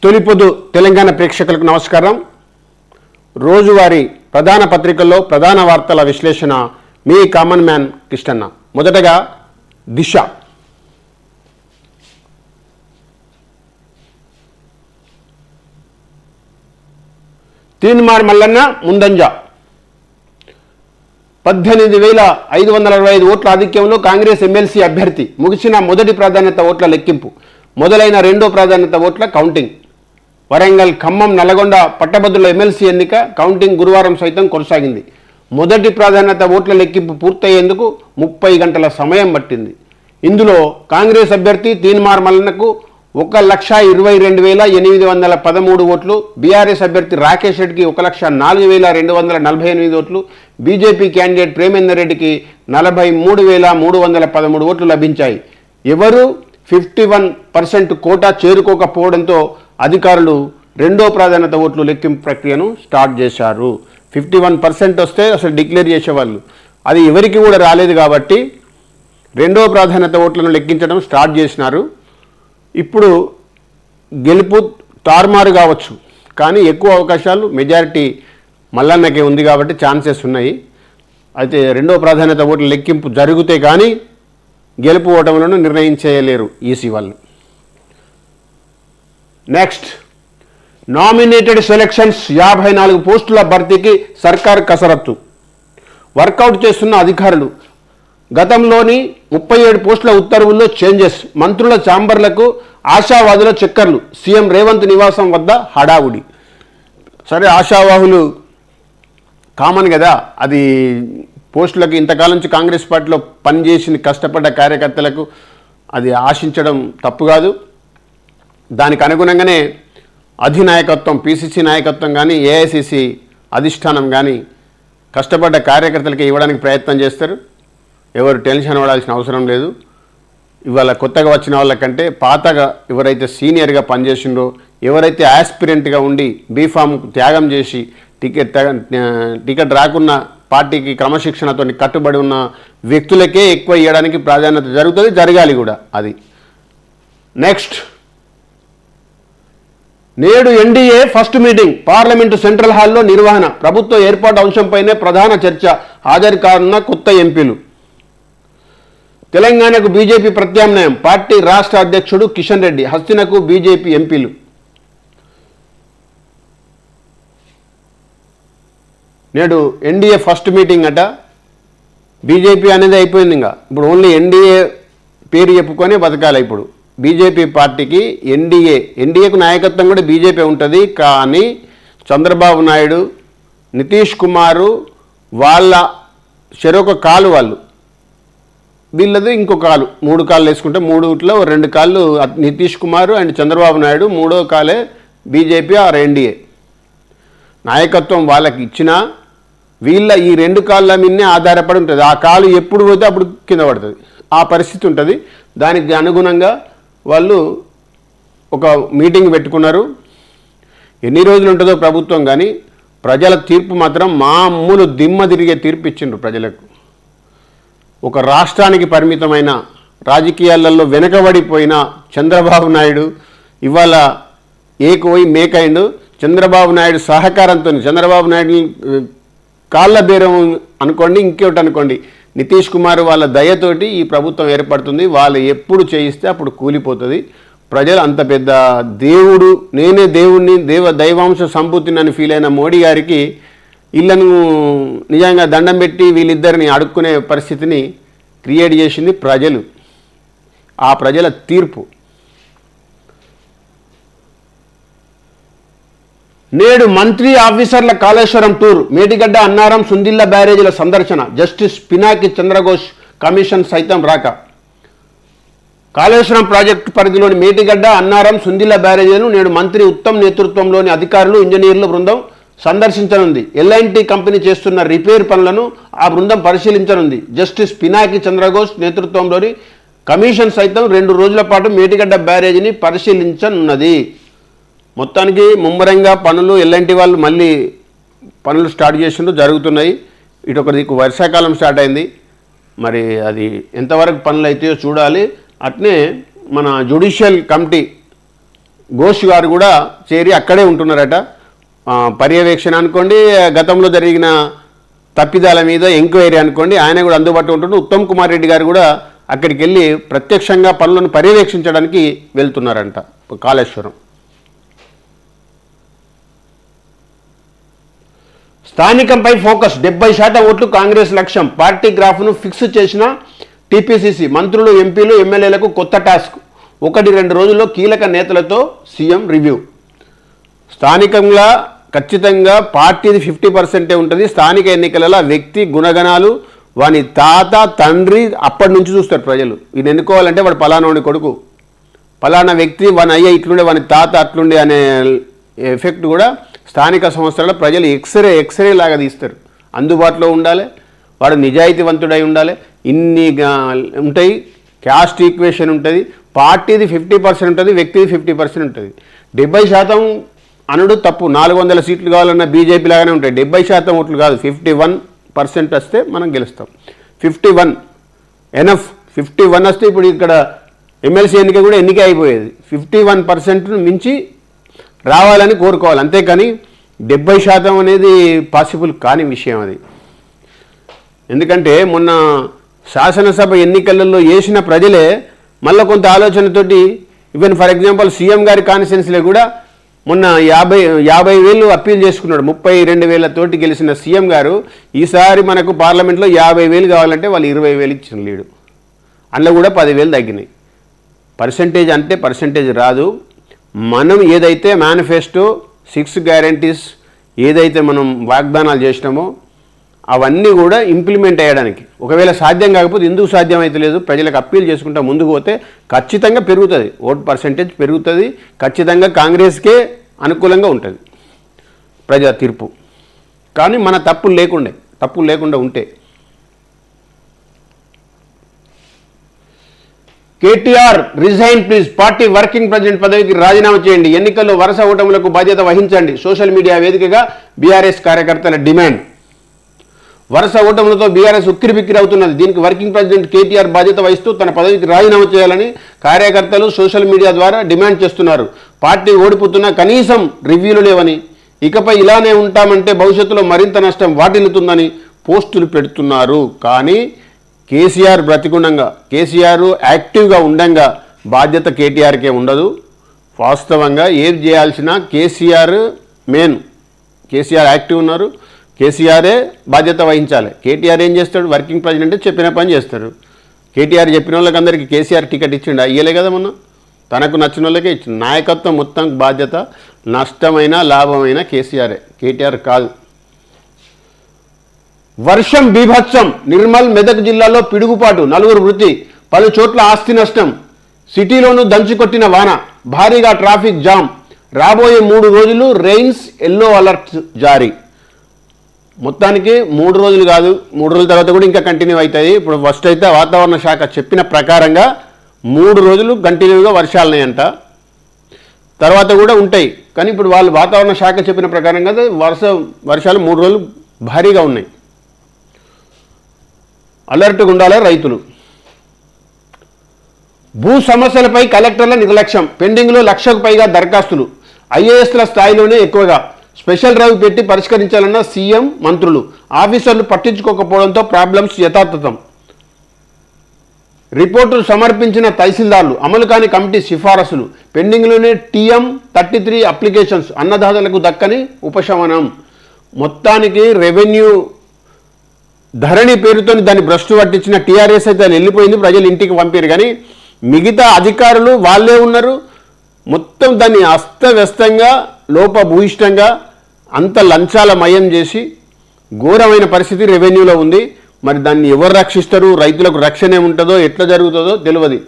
తొలిపొద్దు తెలంగాణ ప్రేక్షకులకు నమస్కారం. రోజువారీ ప్రధాన పత్రికల్లో ప్రధాన వార్తల విశ్లేషణ మీ కామన్ మ్యాన్ కృష్ణన్న. మొదటగా దిశ. తీన్మార్ మల్లన్న ముందంజ. 18,525 ఓట్ల ఆధిక్యంలో కాంగ్రెస్ ఎమ్మెల్సీ అభ్యర్థి. ముగిసిన మొదటి ప్రాధాన్యత ఓట్ల లెక్కింపు, మొదలైన రెండో ప్రాధాన్యత ఓట్ల కౌంటింగ్. వరంగల్, ఖమ్మం, నల్గొండ పట్టభద్రుల ఎమ్మెల్సీ ఎన్నిక కౌంటింగ్ గురువారం సైతం కొనసాగింది. మొదటి ప్రాధాన్యత ఓట్ల లెక్కింపు పూర్తయ్యేందుకు 30 గంటల సమయం పట్టింది. ఇందులో కాంగ్రెస్ అభ్యర్థి తీన్మార్ మల్లన్నకు 1,22,813 ఓట్లు, బీఆర్ఎస్ అభ్యర్థి రాకేష్ రెడ్డికి 1,04,248 ఓట్లు, బీజేపీ క్యాండిడేట్ ప్రేమేందర్ రెడ్డికి 43,313 ఓట్లు లభించాయి. ఎవరు 51% కోటా చేరుకోకపోవడంతో అధికారులు రెండో ప్రాధాన్యత ఓట్లు లెక్కింపు ప్రక్రియను స్టార్ట్ చేశారు. 51% వస్తే అసలు డిక్లేర్ చేసేవాళ్ళు, అది ఎవరికి కూడా రాలేదు కాబట్టి రెండో ప్రాధాన్యత ఓట్లను లెక్కించడం స్టార్ట్ చేసినారు. ఇప్పుడు గెలుపు తారుమారు కావచ్చు, కానీ ఎక్కువ అవకాశాలు మెజారిటీ మల్లన్నకే ఉంది కాబట్టి ఛాన్సెస్ ఉన్నాయి. అయితే రెండో ప్రాధాన్యత ఓట్ల లెక్కింపు జరిగితే కానీ గెలుపు ఓటములను నిర్ణయించేయలేరు ఈసీ వాళ్ళు. నెక్స్ట్, నామినేటెడ్ సెలక్షన్స్ 54 పోస్టుల భర్తీకి సర్కార్ కసరత్తు. వర్కౌట్ చేస్తున్న అధికారులు. గతంలోని 37 పోస్టుల ఉత్తర్వుల్లో చేంజెస్. మంత్రుల ఛాంబర్లకు ఆశావాదుల చక్కర్లు. సీఎం రేవంత్ నివాసం వద్ద హడావుడి. సరే, ఆశావాహులు కామన్ కదా, అది పోస్టులకు ఇంతకాలం నుంచి కాంగ్రెస్ పార్టీలో పనిచేసి కష్టపడ్డ కార్యకర్తలకు అది ఆశించడం తప్పు కాదు. దానికి అనుగుణంగానే అధినాయకత్వం, పీసీసీ నాయకత్వం కానీ ఏఐసీసీ అధిష్టానం కానీ కష్టపడ్డ కార్యకర్తలకి ఇవ్వడానికి ప్రయత్నం చేస్తారు. ఎవరు టెన్షన్ పడాల్సిన అవసరం లేదు. ఇవాళ కొత్తగా వచ్చిన వాళ్ళకంటే పాతగా ఎవరైతే సీనియర్గా పనిచేసిండ్రో, ఎవరైతే యాస్పిరెంట్గా ఉండి బీఫామ్ త్యాగం చేసి టికెట్ రాకున్న పార్టీకి క్రమశిక్షణతో కట్టుబడి ఉన్న వ్యక్తులకే ఎక్కువ ఇవ్వడానికి ప్రాధాన్యత జరుగుతుంది, జరగాలి కూడా అది. నెక్స్ట్, నేడు NDA first meeting. Parliament central హాల్లో నిర్వహణ. ప్రభుత్వ ఏర్పాటు అంశంపైనే ప్రధాన చర్చ. హాజరు కానున్న కొత్త ఎంపీలు. తెలంగాణకు బీజేపీ ప్రత్యామ్నాయం. పార్టీ రాష్ట్ర అధ్యక్షుడు కిషన్ రెడ్డి. హస్తినకు బీజేపీ ఎంపీలు. నేడు ఎన్డీఏ ఫస్ట్ మీటింగ్ అట. బీజేపీ అనేది అయిపోయింది, ఇంకా ఇప్పుడు ఓన్లీ ఎన్డీఏ పేరు చెప్పుకొని బతకాలి. ఇప్పుడు బీజేపీ పార్టీకి ఎన్డీఏకు నాయకత్వం కూడా బీజేపీ ఉంటుంది, కానీ చంద్రబాబు నాయుడు, నితీష్ కుమారు వాళ్ళ చెరొక కాలు వాళ్ళు, వీళ్ళది ఇంకో కాలు, 3 కాళ్ళు వేసుకుంటే 3లో 2 కాళ్ళు నితీష్ కుమారు అండ్ చంద్రబాబు నాయుడు, 3వ కాలే బీజేపీ ఆర్ ఎన్డీఏ. నాయకత్వం వాళ్ళకి ఇచ్చినా వీళ్ళ ఈ 2 కాళ్ళ మీదనే ఆధారపడి ఉంటుంది. ఆ కాలు ఎప్పుడు పోతే అప్పుడు కింద పడుతుంది, ఆ పరిస్థితి ఉంటుంది. దానికి అనుగుణంగా వాళ్ళు ఒక మీటింగ్ పెట్టుకున్నారు. ఎన్ని రోజులు ఉంటుందో ప్రభుత్వం, కానీ ప్రజల తీర్పు మాత్రం మామూలు దిమ్మ తిరిగే తీర్పు ఇచ్చిండ్రు ప్రజలకు. ఒక రాష్ట్రానికి పరిమితమైన, రాజకీయాలలో వెనకబడిపోయిన చంద్రబాబు నాయుడు ఇవాళ ఏకోయి మేకైండు. చంద్రబాబు నాయుడు సహకారంతో, చంద్రబాబు నాయుడు కాళ్ళ బేరం అనుకోండి, ఇంకోటి అనుకోండి, నితీష్ కుమార్ వాళ్ళ దయతోటి ఈ ప్రభుత్వం ఏర్పడుతుంది. వాళ్ళు ఎప్పుడు చేయిస్తే అప్పుడు కూలిపోతుంది. ప్రజలు అంత పెద్ద దేవుడు, నేనే దేవుణ్ణి, దైవాంశ సంపూర్తిని ఫీల్ అయిన మోడీ గారికి ఇళ్లను నిజంగా దండం పెట్టి వీళ్ళిద్దరిని అడుక్కునే పరిస్థితిని క్రియేట్ చేసింది ప్రజలు. ఆ ప్రజల తీర్పు. నేడు మంత్రి ఆఫీసర్ల కాళేశ్వరం టూర్. మేడిగడ్డ, అన్నారం, సుందిళ్ల బ్యారేజీల సందర్శన. జస్టిస్ పినాకి చంద్రఘోష్ కమిషన్ సైతం రాక. కాళేశ్వరం ప్రాజెక్టు పరిధిలోని మేడిగడ్డ, అన్నారం, సుందిళ్ల బ్యారేజీలను నేడు మంత్రి ఉత్తమ్ నేతృత్వంలోని అధికారులు, ఇంజనీర్ల బృందం సందర్శించనుంది. ఎల్ఐన్టీ కంపెనీ చేస్తున్న రిపేర్ పనులను ఆ బృందం పరిశీలించనుంది. జస్టిస్ పినాకి చంద్రఘోష్ నేతృత్వంలోని కమిషన్ సైతం 2 రోజుల పాటు మేడిగడ్డ బ్యారేజీని పరిశీలించనున్నది. మొత్తానికి ముమ్మరంగా పనులు ఎల్ఐన్టీ వాళ్ళు మళ్ళీ పనులు స్టార్ట్ చేసిండ్రు, జరుగుతున్నాయి. ఇటు ఒక దిక్కు వర్షాకాలం స్టార్ట్ అయింది, మరి అది ఎంతవరకు పనులు అవుతాయో చూడాలి. అట్నే మన జ్యుడిషియల్ కమిటీ ఘోష్ గారు కూడా చేరి అక్కడే ఉంటున్నారట. పర్యవేక్షణ అనుకోండి, గతంలో జరిగిన తప్పిదాల మీద ఎంక్వైరీ అనుకోండి, ఆయన కూడా అందుబాటులో ఉంటున్నారు. ఉత్తమ్ కుమార్ రెడ్డి గారు కూడా అక్కడికి వెళ్ళి ప్రత్యక్షంగా పనులను పర్యవేక్షించడానికి వెళ్తున్నారంట. కాళేశ్వరం స్థానికంపై ఫోకస్, 70% ఓట్లు కాంగ్రెస్ లక్ష్యం. పార్టీ గ్రాఫ్ను ఫిక్స్ చేసిన టీపీసీసీ. మంత్రులు, ఎంపీలు, ఎమ్మెల్యేలకు కొత్త టాస్క్. 1-2 రోజుల్లో కీలక నేతలతో సీఎం రివ్యూ. స్థానికంగా ఖచ్చితంగా పార్టీది 50% ఉంటుంది. స్థానిక ఎన్నికలలో వ్యక్తి గుణగణాలు, వాని తాత, తండ్రి అప్పటి నుంచి చూస్తారు ప్రజలు. ఈయన ఎన్నుకోవాలంటే వాడు పలానాని కొడుకు, పలానా వ్యక్తి, వాని అయ్య ఇట్లుండే, వాని తాత అట్లుండే అనే ఎఫెక్ట్ కూడా స్థానిక సంస్థలలో ప్రజలు ఎక్స్రే లాగా తీస్తారు. అందుబాటులో ఉండాలి, వాడు నిజాయితీవంతుడై ఉండాలి, ఇన్ని ఉంటాయి. క్యాస్ట్ ఈక్వేషన్ ఉంటుంది. పార్టీది 50% ఉంటుంది, వ్యక్తిది 50% ఉంటుంది. 70% అనుడు తప్పు. 400 సీట్లు కావాలన్న బీజేపీ లాగానే ఉంటాయి. 70% ఓట్లు కాదు, 51% వస్తే మనం గెలుస్తాం. 51 ఎనఫ్. 51 వస్తే ఇప్పుడు ఇక్కడ ఎమ్మెల్సీ ఎన్నిక కూడా ఎన్నిక అయిపోయేది. 51% మించి రావాలని కోరుకోవాలి, అంతేకాని 70% అనేది పాసిబుల్ కాని విషయం అది. ఎందుకంటే మొన్న శాసనసభ ఎన్నికలలో వేసిన ప్రజలే మళ్ళీ కొంత ఆలోచనతోటి, ఈవెన్ ఫర్ ఎగ్జాంపుల్ సీఎం గారి కాన్స్టిట్యున్సీలో కూడా మొన్న 50,000 అప్పీల్ చేసుకున్నాడు. 32,000 తోటి గెలిచిన సీఎం గారు ఈసారి మనకు పార్లమెంట్లో 50,000 కావాలంటే వాళ్ళు 20,000 ఇచ్చిన లీడు. అందులో కూడా 10,000 తగ్గినాయి. పర్సంటేజ్ అంటే పర్సంటేజ్ రాదు. మనం ఏదైతే మేనిఫెస్టో 6 గ్యారంటీస్ ఏదైతే మనం వాగ్దానాలు చేసినామో అవన్నీ కూడా ఇంప్లిమెంట్ అయ్యడానికి, ఒకవేళ సాధ్యం కాకపోతే ఎందుకు సాధ్యం అయితే లేదు, ప్రజలకు అప్పీల్ చేసుకుంటా ముందుకు పోతే ఖచ్చితంగా పెరుగుతుంది, ఓట్ పర్సంటేజ్ పెరుగుతుంది. ఖచ్చితంగా కాంగ్రెస్కే అనుకూలంగా ఉంటుంది ప్రజా తీర్పు. కానీ మన తప్పులు లేకుండా ఉంటే. KTR resign please. Party working president పదవికి రాజీనామా చేయండి. ఎన్నికల్లో వరుస ఓటములకు బాధ్యత వహించండి. సోషల్ మీడియా వేదికగా బీఆర్ఎస్ కార్యకర్తల డిమాండ్. వరుస ఓటములతో బీఆర్ఎస్ ఉక్కిరిబిక్కిరి అవుతున్నది. దీనికి వర్కింగ్ ప్రెసిడెంట్ కేటీఆర్ బాధ్యత వహిస్తూ తన పదవికి రాజీనామా చేయాలని కార్యకర్తలు సోషల్ మీడియా ద్వారా డిమాండ్ చేస్తున్నారు. పార్టీ ఓడిపోతున్నా కనీసం రివ్యూలు లేవని, ఇకపై ఇలానే ఉంటామంటే భవిష్యత్తులో మరింత నష్టం వాటిల్లుతుందని పోస్టులు పెడుతున్నారు. కానీ కేసీఆర్ బ్రతికుండంగా, కేసీఆర్ యాక్టివ్గా ఉండంగా బాధ్యత కేటీఆర్కే ఉండదు. వాస్తవంగా ఏం చేయాల్సిన కేసీఆర్ మెయిన్. కేసీఆర్ యాక్టివ్ ఉన్నారు, కేసీఆరే బాధ్యత వహించాలి. కేటీఆర్ ఏం చేస్తాడు? వర్కింగ్ ప్రెసిడెంట్ చెప్పిన పని చేస్తాడు. కేటీఆర్ చెప్పిన వాళ్ళకి అందరికీ కేసీఆర్ టికెట్ ఇచ్చిండు, అయ్యలే కదా మొన్న. తనకు నచ్చిన వాళ్ళకే ఇచ్చిండు. నాయకత్వం మొత్తం బాధ్యత, నష్టమైన లాభమైన కేసీఆరే, కేటీఆర్ కాదు. వర్షం బీభత్సం. నిర్మల్, మెదక్ జిల్లాలో పిడుగుపాటు, 4 మృతి, పలు చోట్ల ఆస్తి నష్టం. సిటీలోనూ దంచుకొట్టిన వాన, భారీగా ట్రాఫిక్ జామ్. రాబోయే 3 రోజులు రెయిన్స్ ఎల్లో అలర్ట్ జారీ. మొత్తానికి 3 రోజులు కాదు, 3 రోజుల తర్వాత కూడా ఇంకా కంటిన్యూ అవుతాయి. ఇప్పుడు ఫస్ట్ అయితే వాతావరణ శాఖ చెప్పిన ప్రకారంగా 3 రోజులు కంటిన్యూగా వర్షాలున్నాయంట, తర్వాత కూడా ఉంటాయి. కానీ ఇప్పుడు వాళ్ళు వాతావరణ శాఖ చెప్పిన ప్రకారంగా వర్షాలు 3 రోజులు భారీగా ఉన్నాయి. అలర్ట్గా ఉండాలి రైతులు. భూ సమస్యలపై కలెక్టర్ల నిర్లక్ష్యం. పెండింగ్లో 1,00,000కు పైగా దరఖాస్తులు. ఐఏఎస్ల స్థాయిలోనే ఎక్కువగా. స్పెషల్ డ్రైవ్ పెట్టి పరిష్కరించాలన్న సీఎం, మంత్రులు. ఆఫీసర్లు పట్టించుకోకపోవడంతో ప్రాబ్లమ్స్ యథాతథం. రిపోర్టులు సమర్పించిన తహసీల్దార్లు. అమలు కాని కమిటీ సిఫారసులు. పెండింగ్లోనే TM-33 applications. అన్నదాతలకు దక్కని ఉపశమనం. మొత్తానికి రెవెన్యూ ధరణి పేరుతో దాన్ని భ్రష్టు పట్టించిన టీఆర్ఎస్ అయితే వెళ్ళిపోయింది, ప్రజలు ఇంటికి పంపారు. కానీ మిగతా అధికారులు వాళ్ళే ఉన్నారు. మొత్తం దాన్ని అస్తవ్యస్తంగా, లోపభూయిష్టంగా అంత లంచాల మయం చేసి ఘోరమైన పరిస్థితి రెవెన్యూలో ఉంది. మరి దాన్ని ఎవరు రక్షిస్తారు? రైతులకు రక్షణ ఏముంటుందో, ఎట్లా జరుగుతుందో తెలియదు.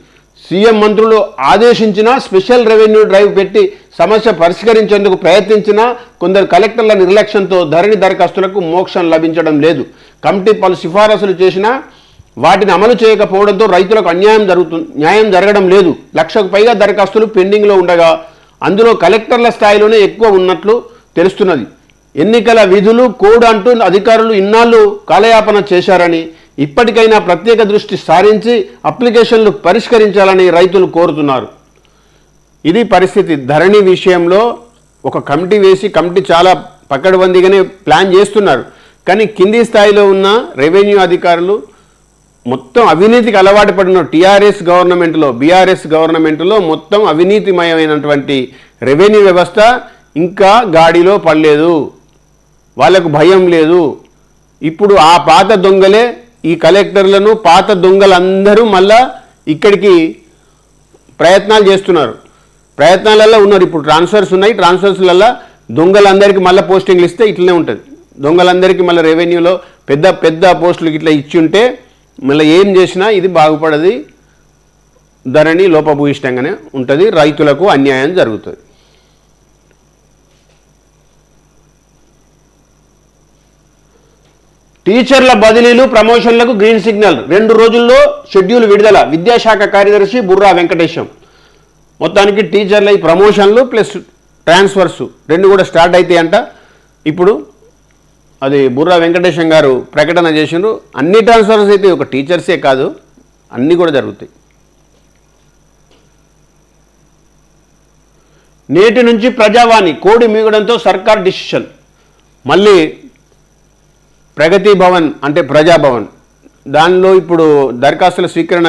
సీఎం, మంత్రులు ఆదేశించినా స్పెషల్ రెవెన్యూ డ్రైవ్ పెట్టి సమస్య పరిష్కరించేందుకు ప్రయత్నించినా కొందరు కలెక్టర్ల నిర్లక్ష్యంతో ధరణి దరఖాస్తులకు మోక్షం లభించడం లేదు. కమిటీ పలు సిఫారసులు చేసినా వాటిని అమలు చేయకపోవడంతో రైతులకు న్యాయం జరగడం లేదు. 1,00,000కు పైగా దరఖాస్తులు పెండింగ్లో ఉండగా అందులో కలెక్టర్ల స్థాయిలోనే ఎక్కువ ఉన్నట్లు తెలుస్తున్నది. ఎన్నికల విధులు, కోడ్ అంటూ అధికారులు ఇన్నాళ్ళు కాలయాపన చేశారని, ఇప్పటికైనా ప్రత్యేక దృష్టి సారించి అప్లికేషన్లు పరిష్కరించాలని రైతులు కోరుతున్నారు. ఇది పరిస్థితి. ధరణి విషయంలో ఒక కమిటీ వేసి కమిటీ చాలా పకడ్బందీగానే ప్లాన్ చేస్తున్నారు. కానీ కింది స్థాయిలో ఉన్న రెవెన్యూ అధికారులు మొత్తం అవినీతికి అలవాటు పడిన టీఆర్ఎస్ గవర్నమెంట్లో, బీఆర్ఎస్ గవర్నమెంట్లో మొత్తం అవినీతిమయమైనటువంటి రెవెన్యూ వ్యవస్థ ఇంకా గాడిలో పడలేదు. వాళ్ళకు భయం లేదు. ఇప్పుడు ఆ పాత దొంగలే ఈ కలెక్టర్లను, పాత దొంగలందరూ మళ్ళా ఇక్కడికి ప్రయత్నాలు చేస్తున్నారు. ప్రయత్నాలలో ఉన్నారు. ఇప్పుడు ట్రాన్స్ఫర్స్ ఉన్నాయి. ట్రాన్స్ఫర్స్లలో దొంగలందరికీ మళ్ళీ పోస్టింగ్లు ఇస్తే ఇట్లనే ఉంటుంది. దొంగలందరికీ మళ్ళీ రెవెన్యూలో పెద్ద పెద్ద పోస్టులు ఇట్లా ఇచ్చి ఉంటే మళ్ళీ ఏం చేసినా ఇది బాగుపడది. ధరణి లోపభూయిష్టంగానే ఉంటుంది. రైతులకు అన్యాయం జరుగుతుంది. టీచర్ల బదిలీలు, ప్రమోషన్లకు గ్రీన్ సిగ్నల్. 2 రోజుల్లో షెడ్యూల్ విడుదల. విద్యాశాఖ కార్యదర్శి బుర్రా వెంకటేశం. మొత్తానికి టీచర్ల ఈ ప్రమోషన్లు ప్లస్ ట్రాన్స్ఫర్స్ 2 కూడా స్టార్ట్ అవుతాయంట. ఇప్పుడు అది బుర్రా వెంకటేశం గారు ప్రకటన చేసిండ్రు. అన్ని ట్రాన్స్ఫర్స్ అయితే ఒక టీచర్సే కాదు, అన్నీ కూడా జరుగుతాయి. నేటి నుంచి ప్రజావాణి కోడి మీగడంతో సర్కార్ డిసిషన్. మళ్ళీ ప్రగతి భవన్ అంటే ప్రజాభవన్ దానిలో ఇప్పుడు దరఖాస్తుల స్వీకరణ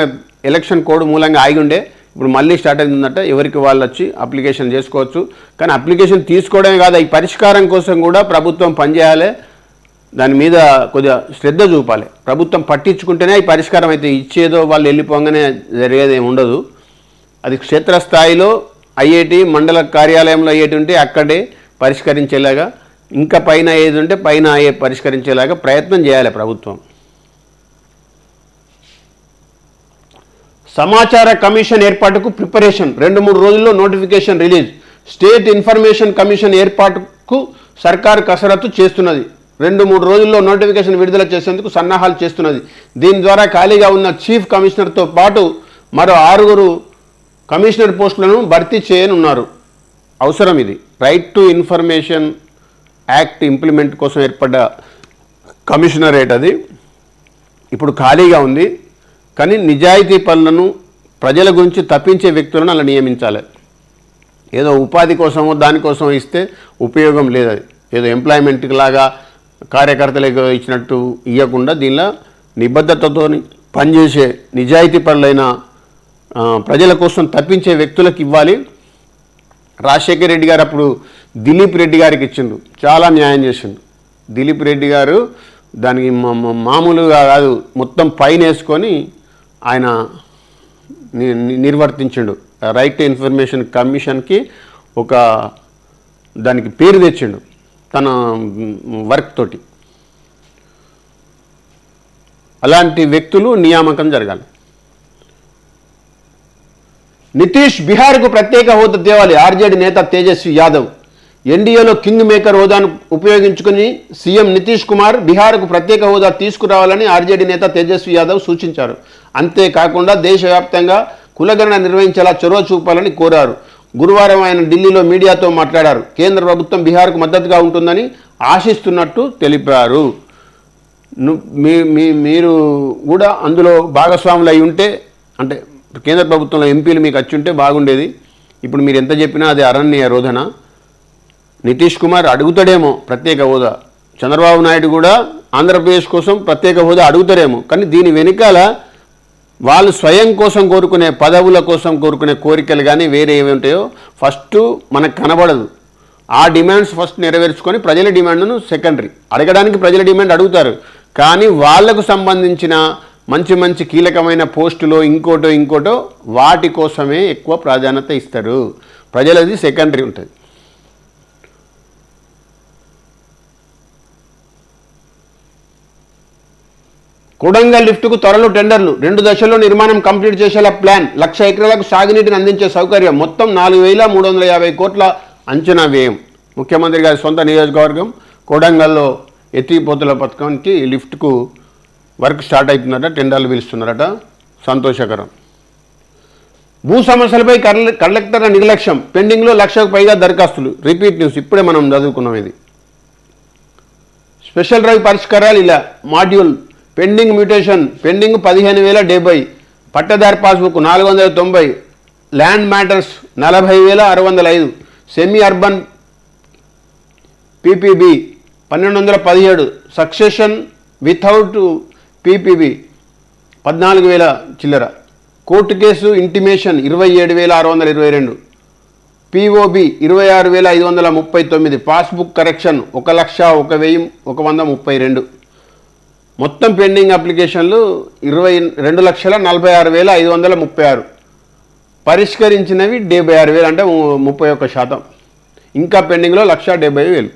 ఎలక్షన్ కోడ్ మూలంగా ఆగి ఉండే, ఇప్పుడు మళ్ళీ స్టార్ట్ అయిందంట. ఎవరికి వాళ్ళు వచ్చి అప్లికేషన్ చేసుకోవచ్చు. కానీ అప్లికేషన్ తీసుకోవడమే కాదు, ఈ పరిష్కారం కోసం కూడా ప్రభుత్వం పనిచేయాలి. దాని మీద కొద్దిగా శ్రద్ధ చూపాలి. ప్రభుత్వం పట్టించుకుంటేనే ఈ పరిష్కారం అయితే. ఇచ్చేదో వాళ్ళు వెళ్ళిపోగానే జరిగేది ఏమి ఉండదు. అది క్షేత్రస్థాయిలో ఐఐటి మండల కార్యాలయంలో అయ్యేటి ఉంటే అక్కడే పరిష్కరించేలాగా, ఇంకా పైన ఏది ఉంటే పైన పరిష్కరించేలాగా ప్రయత్నం చేయాలి ప్రభుత్వం. సమాచార కమిషన్ ఏర్పాటుకు ప్రిపరేషన్. 2-3 రోజుల్లో notification release. State information commission ఏర్పాటుకు సర్కారు కసరత్తు చేస్తున్నది. 2-3 రోజుల్లో నోటిఫికేషన్ విడుదల చేసేందుకు సన్నాహాలు చేస్తున్నది. దీని ద్వారా ఖాళీగా ఉన్న చీఫ్ కమిషనర్తో పాటు మరో 6 కమిషనర్ పోస్టులను భర్తీ చేయనున్నారు. అవసరం ఇది. Right to information act implement కోసం ఏర్పడ్డ కమిషనరేట్ అది ఇప్పుడు ఖాళీగా ఉంది. కానీ నిజాయితీ పనులను, ప్రజల గురించి తప్పించే వ్యక్తులను అలా నియమించాలి. ఏదో ఉపాధి కోసమో దానికోసం ఇస్తే ఉపయోగం లేదు. అది ఏదో ఎంప్లాయ్మెంట్ లాగా కార్యకర్తలకు ఇచ్చినట్టు ఇవ్వకుండా దీనిలో నిబద్ధతతో పనిచేసే నిజాయితీ పనులైన ప్రజల కోసం తప్పించే వ్యక్తులకు ఇవ్వాలి. రాజశేఖర్ రెడ్డి గారు అప్పుడు దిలీప్ రెడ్డి గారికి ఇచ్చిండు, చాలా న్యాయం చేసిండు. దిలీప్ రెడ్డి గారు దానికి మామూలుగా కాదు, మొత్తం పైన వేసుకొని ఆయన నిర్వర్తించిండు. రైట్ టు ఇన్ఫర్మేషన్ కమిషన్కి ఒక దానికి పేరు తెచ్చిండు తన వర్క్ తోటి. అలాంటి వ్యక్తులు నియామకం జరగాలి. నితీష్ బీహార్కు ప్రత్యేక హోదా తేవాలి. ఆర్జేడీ నేత తేజస్వి యాదవ్. ఎన్డీఏలో కింగ్ మేకర్ హోదాను ఉపయోగించుకుని సీఎం నితీష్ కుమార్ బీహార్కు ప్రత్యేక హోదా తీసుకురావాలని ఆర్జేడీ నేత తేజస్వి యాదవ్ సూచించారు. అంతేకాకుండా దేశవ్యాప్తంగా కులగణన నిర్వహించేలా చొరవ చూపాలని కోరారు. గురువారం ఆయన ఢిల్లీలో మీడియాతో మాట్లాడారు. కేంద్ర ప్రభుత్వం బీహార్కు మద్దతుగా ఉంటుందని ఆశిస్తున్నట్టు తెలిపారు. మీరు కూడా అందులో భాగస్వాములు అయి ఉంటే, అంటే కేంద్ర ప్రభుత్వంలో ఎంపీలు మీకు వచ్చి ఉంటే బాగుండేది. ఇప్పుడు మీరు ఎంత చెప్పినా అది అరణ్య రోధన. నితీష్ కుమార్ అడుగుతాడేమో ప్రత్యేక హోదా. చంద్రబాబు నాయుడు కూడా ఆంధ్రప్రదేశ్ కోసం ప్రత్యేక హోదా అడుగుతారేమో. కానీ దీని వెనుకాల వాళ్ళు స్వయం కోసం కోరుకునే, పదవుల కోసం కోరుకునే కోరికలు కానీ వేరే ఏమి ఉంటాయో ఫస్ట్ మనకు కనబడదు. ఆ డిమాండ్స్ ఫస్ట్ నెరవేర్చుకొని ప్రజల డిమాండ్ను సెకండరీ. అడగడానికి ప్రజల డిమాండ్ అడుగుతారు, కానీ వాళ్లకు సంబంధించిన మంచి మంచి కీలకమైన పోస్టులో ఇంకోటో వాటి కోసమే ఎక్కువ ప్రాధాన్యత ఇస్తారు. ప్రజలది సెకండరీ ఉంటుంది. కొడంగల్ లిఫ్ట్కు త్వరలో టెండర్లు. 2 దశల్లో నిర్మాణం కంప్లీట్ చేసేలా ప్లాన్. 1,00,000 ఎకరాలకు సాగునీటిని అందించే సౌకర్యం. మొత్తం 4,350 కోట్ల అంచనా వ్యయం. ముఖ్యమంత్రి గారి సొంత నియోజకవర్గం కొడంగల్లో ఎత్తిపోతుల పథకానికి లిఫ్ట్కు వర్క్ స్టార్ట్ అవుతుందట. టెండర్లు పిలుస్తున్నారట. సంతోషకరం. భూ సమస్యలపై కలెక్టర్ల నిర్లక్ష్యం. పెండింగ్లో 1,00,000కు పైగా దరఖాస్తులు. Repeat news. ఇప్పుడే మనం చదువుకున్నాం. ఇది స్పెషల్ డ్రైవ్ పరిష్కారాలు ఇలా. Module pending mutation. పెండింగ్ 15,070. పట్టదారి passbook 490. Land matters 40,605, semi urban PPB 1,217, succession without PPB 14,000 చిల్లర, court case intimation 27,622, POB 26,539, passbook correction 1,01,132. మొత్తం పెండింగ్ అప్లికేషన్లు 22,46,536, పరిష్కరించినవి 76,000 అంటే 31%. ఇంకా పెండింగ్లో 1,70,000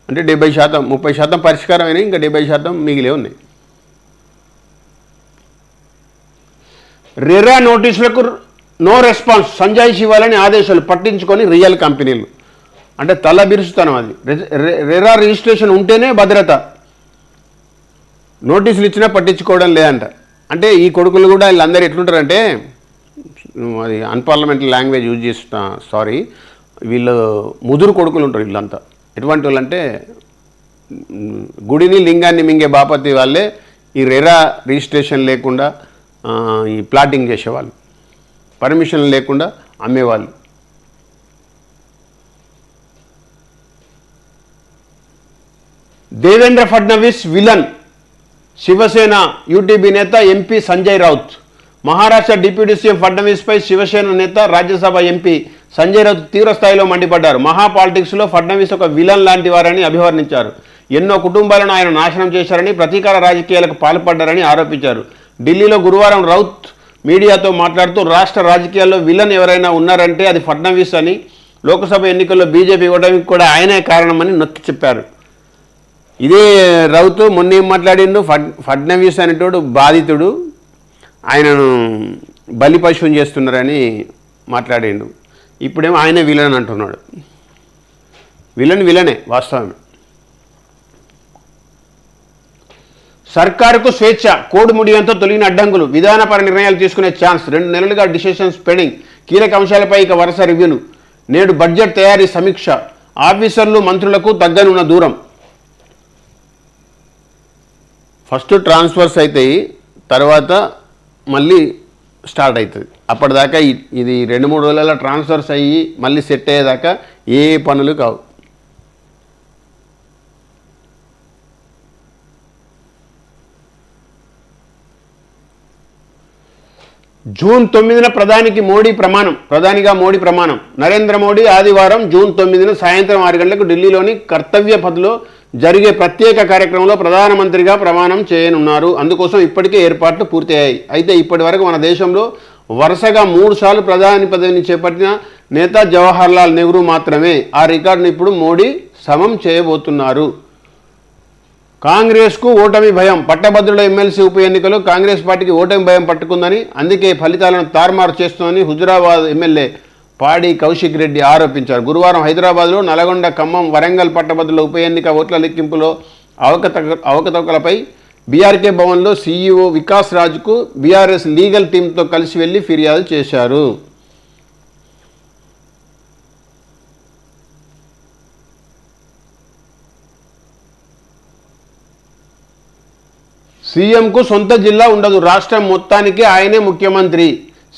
అంటే 70%, 30% పరిష్కారం అయినాయి, ఇంకా 70% మిగిలే ఉన్నాయి. రెరా నోటీసులకు నో రెస్పాన్స్, సంజాయిషి ఇవ్వాలని ఆదేశాలు, పట్టించుకొని రియల్ కంపెనీలు. అంటే తల బిరుచుతనం అది. రెరా రిజిస్ట్రేషన్ ఉంటేనే భద్రత, నోటీసులు ఇచ్చినా పట్టించుకోవడం లేదంట. అంటే ఈ కొడుకులు కూడా వీళ్ళందరూ ఎట్లుంటారంటే, అది అన్పార్లమెంటరీ లాంగ్వేజ్ యూజ్ చేస్తున్నా సారీ, వీళ్ళు ముదురు కొడుకులు ఉంటారు వీళ్ళంతా. ఎటువంటి వాళ్ళు అంటే గుడిని లింగాన్ని మింగే బాపతి వాళ్ళే ఈ రెరా రిజిస్ట్రేషన్ లేకుండా ఈ ప్లాటింగ్ చేసేవాళ్ళు, పర్మిషన్ లేకుండా అమ్మేవాళ్ళు. దేవేంద్ర ఫడ్నవీస్ విలన్, శివసేన యూటీబీ నేత MP Sanjay Raut. Maharashtra deputy CM ఫడ్నవీస్పై శివసేన నేత, రాజ్యసభ ఎంపీ సంజయ్ రౌత్ తీవ్రస్థాయిలో మండిపడ్డారు. మహా పాలిటిక్స్లో ఫడ్నవీస్ ఒక విలన్ లాంటి వారని అభివర్ణించారు. ఎన్నో కుటుంబాలను ఆయన నాశనం చేశారని, ప్రతీకార రాజకీయాలకు పాల్పడ్డారని ఆరోపించారు. ఢిల్లీలో గురువారం రౌత్ మీడియాతో మాట్లాడుతూ రాష్ట్ర రాజకీయాల్లో విలన్ ఎవరైనా ఉన్నారంటే అది ఫడ్నవీస్ అని, లోక్సభ ఎన్నికల్లో బీజేపీ ఇవ్వడానికి కూడా ఆయనే కారణమని నొక్కి చెప్పారు. ఇదే రౌత్ మొన్న ఏం మాట్లాడిండు, ఫడ్నవీస్ అనేటోడు బాధితుడు, ఆయనను బలి పశువుని చేస్తున్నారని మాట్లాడిండు. ఇప్పుడేమో ఆయనే విలన్ అంటున్నాడు. విలనే వాస్తవమే. సర్కారుకు స్వేచ్ఛ, కోడ్ ముడియంతో తొలగిన అడ్డంకులు, విధానపర నిర్ణయాలు తీసుకునే ఛాన్స్, 2 నెలలుగా డిసిషన్స్ పెండింగ్, కీలక అంశాలపై ఇక వరుస రివ్యూలు, నేడు బడ్జెట్ తయారీ సమీక్ష, ఆఫీసర్లు మంత్రులకు తగ్గనున్న దూరం. ఫస్ట్ ట్రాన్స్ఫర్స్ అవుతాయి, తర్వాత మళ్ళీ స్టార్ట్ అవుతుంది. అప్పటిదాకా ఇది 2-3 రోజుల ట్రాన్స్ఫర్స్ అయ్యి మళ్ళీ సెట్ అయ్యేదాకా ఏ పనులు కావు. జూన్ 9న ప్రధానిగా మోడీ ప్రమాణం. నరేంద్ర మోడీ ఆదివారం జూన్ 9న సాయంత్రం 6 గంటలకు ఢిల్లీలోని కర్తవ్య పథ్లో జరిగే ప్రత్యేక కార్యక్రమంలో ప్రధానమంత్రిగా ప్రమాణం చేయనున్నారు. అందుకోసం ఇప్పటికే ఏర్పాట్లు పూర్తయ్యాయి. అయితే ఇప్పటి వరకు మన దేశంలో వరుసగా 3 సార్లు ప్రధాని పదవిని చేపట్టిన నేత జవహర్లాల్ నెహ్రూ మాత్రమే. ఆ రికార్డును ఇప్పుడు మోడీ సమం చేయబోతున్నారు. కాంగ్రెస్కు ఓటమి భయం, పట్టభద్రుల ఎమ్మెల్సీ ఉప ఎన్నికలో కాంగ్రెస్ పార్టీకి ఓటమి భయం పట్టుకుందని, అందుకే ఫలితాలను తారుమారు చేస్తుందని హుజురాబాద్ ఎమ్మెల్యే పాడి కౌశిక్ రెడ్డి ఆరోపించారు. గురువారం హైదరాబాద్లో నల్గొండ, ఖమ్మం, వరంగల్ పట్టభద్రుల ఉప ఎన్నిక ఓట్ల లెక్కింపులో అవకతవకలపై బీఆర్కే భవన్లో సీఈఓ వికాస్ రాజ్కు బీఆర్ఎస్ లీగల్ టీంతో కలిసి వెళ్లి ఫిర్యాదు చేశారు. సీఎంకు సొంత జిల్లా ఉండదు, రాష్ట్రం మొత్తానికి ఆయనే ముఖ్యమంత్రి.